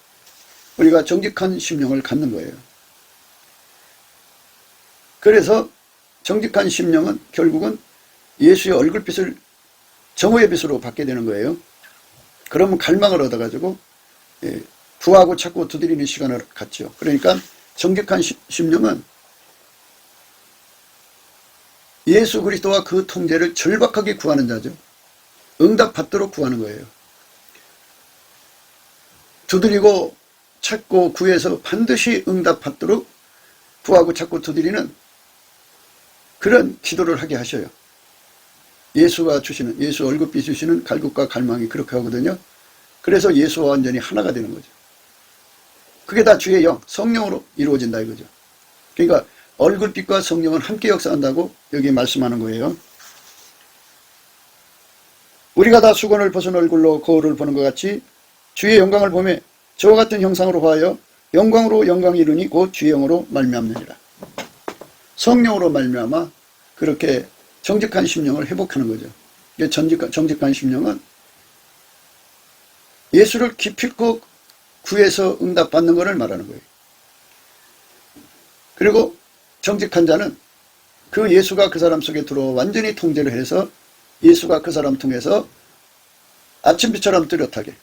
우리가 정직한 심령을 갖는 거예요. 그래서 정직한 심령은 결국은 예수의 얼굴빛을 정오의 빛으로 받게 되는 거예요. 그러면 갈망을 얻어가지고 구하고 찾고 두드리는 시간을 갖죠. 그러니까 정직한 심령은 예수 그리스도와 그 통제를 절박하게 구하는 자죠. 응답받도록 구하는 거예요. 두드리고 찾고 구해서 반드시 응답받도록 구하고 찾고 두드리는 그런 기도를 하게 하셔요. 예수가 주시는, 예수 얼굴빛 주시는 갈급과 갈망이 그렇게 하거든요. 그래서 예수와 완전히 하나가 되는 거죠. 그게 다 주의 영, 성령으로 이루어진다 이거죠. 그러니까 얼굴빛과 성령은 함께 역사한다고 여기 말씀하는 거예요. 우리가 다 수건을 벗은 얼굴로 거울을 보는 것 같이 주의 영광을 보매 저와 같은 형상으로 화하여 영광으로 영광이 이르니 곧 주의 영으로 말미암느니라. 성령으로 말미암아 그렇게 정직한 심령을 회복하는 거죠. 정직한 심령은 예수를 기필코 구해서 응답받는 것을 말하는 거예요. 그리고 정직한 자는 그 예수가 그 사람 속에 들어와 완전히 통제를 해서 예수가 그 사람 통해서 아침빛처럼 뚜렷하게,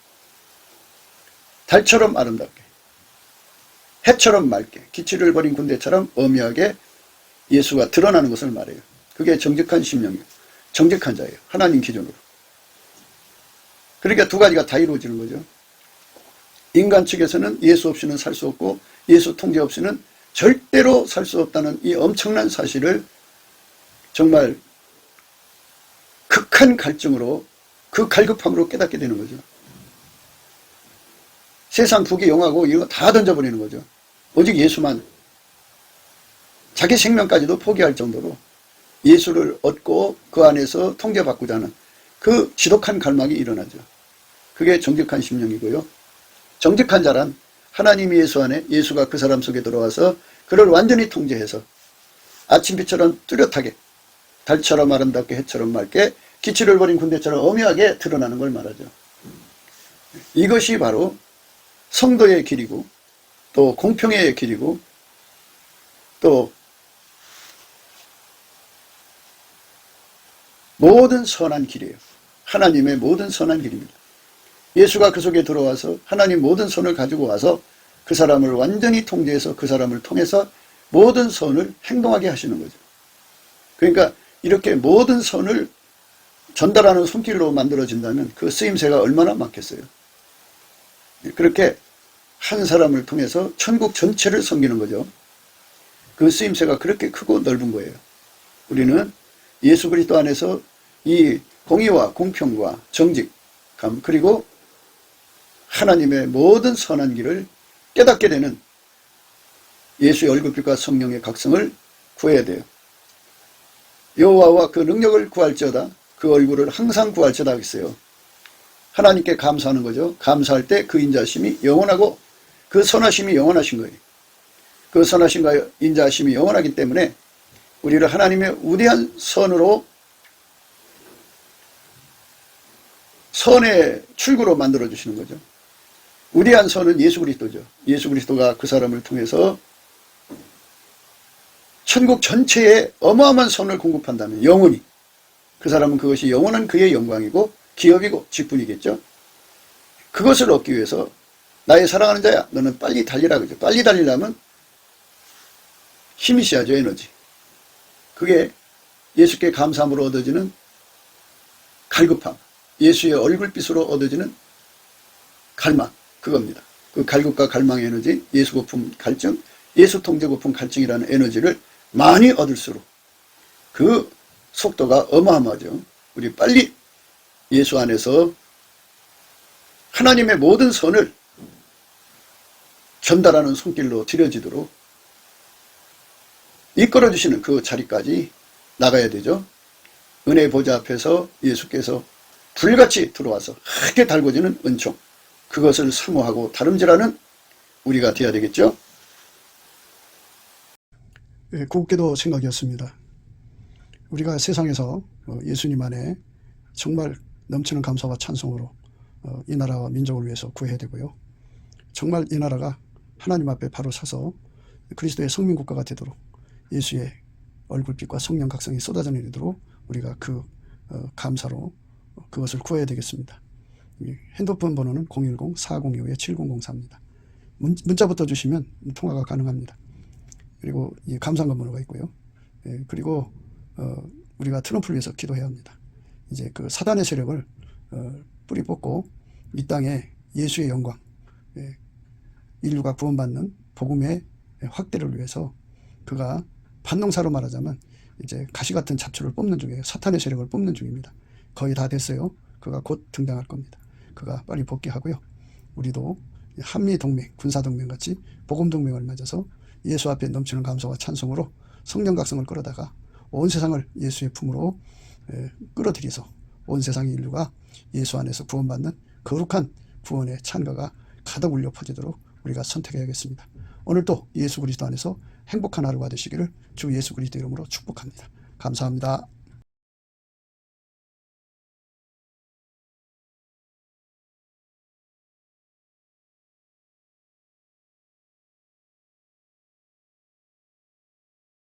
달처럼 아름답게, 해처럼 맑게, 기치를 버린 군대처럼 엄히하게 예수가 드러나는 것을 말해요. 그게 정직한 심령이에요. 정직한 자예요. 하나님 기준으로. 그러니까 두 가지가 다 이루어지는 거죠. 인간 측에서는 예수 없이는 살 수 없고 예수 통제 없이는 절대로 살 수 없다는 이 엄청난 사실을 정말 극한 갈증으로 그 갈급함으로 깨닫게 되는 거죠. 세상 부귀 영화고 이거 다 던져버리는 거죠. 오직 예수만, 자기 생명까지도 포기할 정도로 예수를 얻고 그 안에서 통제받고자 하는 그 지독한 갈망이 일어나죠. 그게 정직한 심령이고요. 정직한 자란 하나님이 예수 안에, 예수가 그 사람 속에 들어와서 그를 완전히 통제해서 아침빛처럼 뚜렷하게, 달처럼 아름답게, 해처럼 맑게, 기치를 버린 군대처럼 엄히하게 드러나는 걸 말하죠. 이것이 바로 성도의 길이고 또 공평의 길이고 또 모든 선한 길이에요. 하나님의 모든 선한 길입니다. 예수가 그 속에 들어와서 하나님 모든 선을 가지고 와서 그 사람을 완전히 통제해서 그 사람을 통해서 모든 선을 행동하게 하시는 거죠. 그러니까 이렇게 모든 선을 전달하는 손길로 만들어진다면 그 쓰임새가 얼마나 많겠어요. 그렇게 한 사람을 통해서 천국 전체를 섬기는 거죠. 그 쓰임새가 그렇게 크고 넓은 거예요. 우리는 예수 그리스도 안에서 이 공의와 공평과 정직함 그리고 하나님의 모든 선한 길을 깨닫게 되는 예수의 얼굴빛과 성령의 각성을 구해야 돼요. 여호와와 그 능력을 구할지어다. 그 얼굴을 항상 구할지어다 했어요. 하나님께 감사하는 거죠. 감사할 때 그 인자심이 영원하고 그 선하심이 영원하신 거예요. 그 선하심과 인자심이 영원하기 때문에 우리를 하나님의 우대한 선으로 선의 출구로 만들어주시는 거죠. 우대한 선은 예수 그리스도죠. 예수 그리스도가 그 사람을 통해서 천국 전체에 어마어마한 선을 공급한다면 영원히 그 사람은 그것이 영원한 그의 영광이고 기업이고 직분이겠죠. 그것을 얻기 위해서 나의 사랑하는 자야 너는 빨리 달리라 그죠. 빨리 달리려면 힘이 있어야죠. 에너지. 그게 예수께 감사함으로 얻어지는 갈급함, 예수의 얼굴빛으로 얻어지는 갈망, 그겁니다. 그 갈급과 갈망의 에너지, 예수 고품 갈증, 예수 통제 고품 갈증이라는 에너지를 많이 얻을수록 그 속도가 어마어마하죠. 우리 빨리 예수 안에서 하나님의 모든 선을 전달하는 손길로 들여지도록 이끌어주시는 그 자리까지 나가야 되죠. 은혜의 보좌 앞에서 예수께서 불같이 들어와서 크게 달궈지는 은총, 그것을 사모하고 다름질하는 우리가 되어야 되겠죠. 네, 곱게도 생각이었습니다. 우리가 세상에서 예수님 안에 정말 넘치는 감사와 찬송으로 이 나라와 민족을 위해서 구해야 되고요. 정말 이 나라가 하나님 앞에 바로 서서 그리스도의 성민국가가 되도록 예수의 얼굴빛과 성령 각성이 쏟아져 내리도록 우리가 그 감사로 그것을 구해야 되겠습니다. 핸드폰 번호는 010-4025-7004입니다. 문자부터 주시면 통화가 가능합니다. 그리고 이 감사한 번호가 있고요. 그리고 우리가 트럼프를 위해서 기도해야 합니다. 이제 그 사단의 세력을 뿌리 뽑고 이 땅에 예수의 영광, 인류가 구원받는 복음의 확대를 위해서 그가 반농사로 말하자면 이제 가시 같은 잡초를 뽑는 중이에요. 사탄의 세력을 뽑는 중입니다. 거의 다 됐어요. 그가 곧 등장할 겁니다. 그가 빨리 복귀하고요. 우리도 한미동맹, 군사동맹 같이 복음동맹을 맺어서 예수 앞에 넘치는 감사와 찬송으로 성령 각성을 끌어다가 온 세상을 예수의 품으로 끌어들여서 온 세상의 인류가 예수 안에서 구원받는 거룩한 구원의 찬가가 가득 울려 퍼지도록 우리가 선택해야겠습니다. 오늘도 예수 그리스도 안에서 행복한 하루가 되시기를 주 예수 그리스도 이름으로 축복합니다. 감사합니다.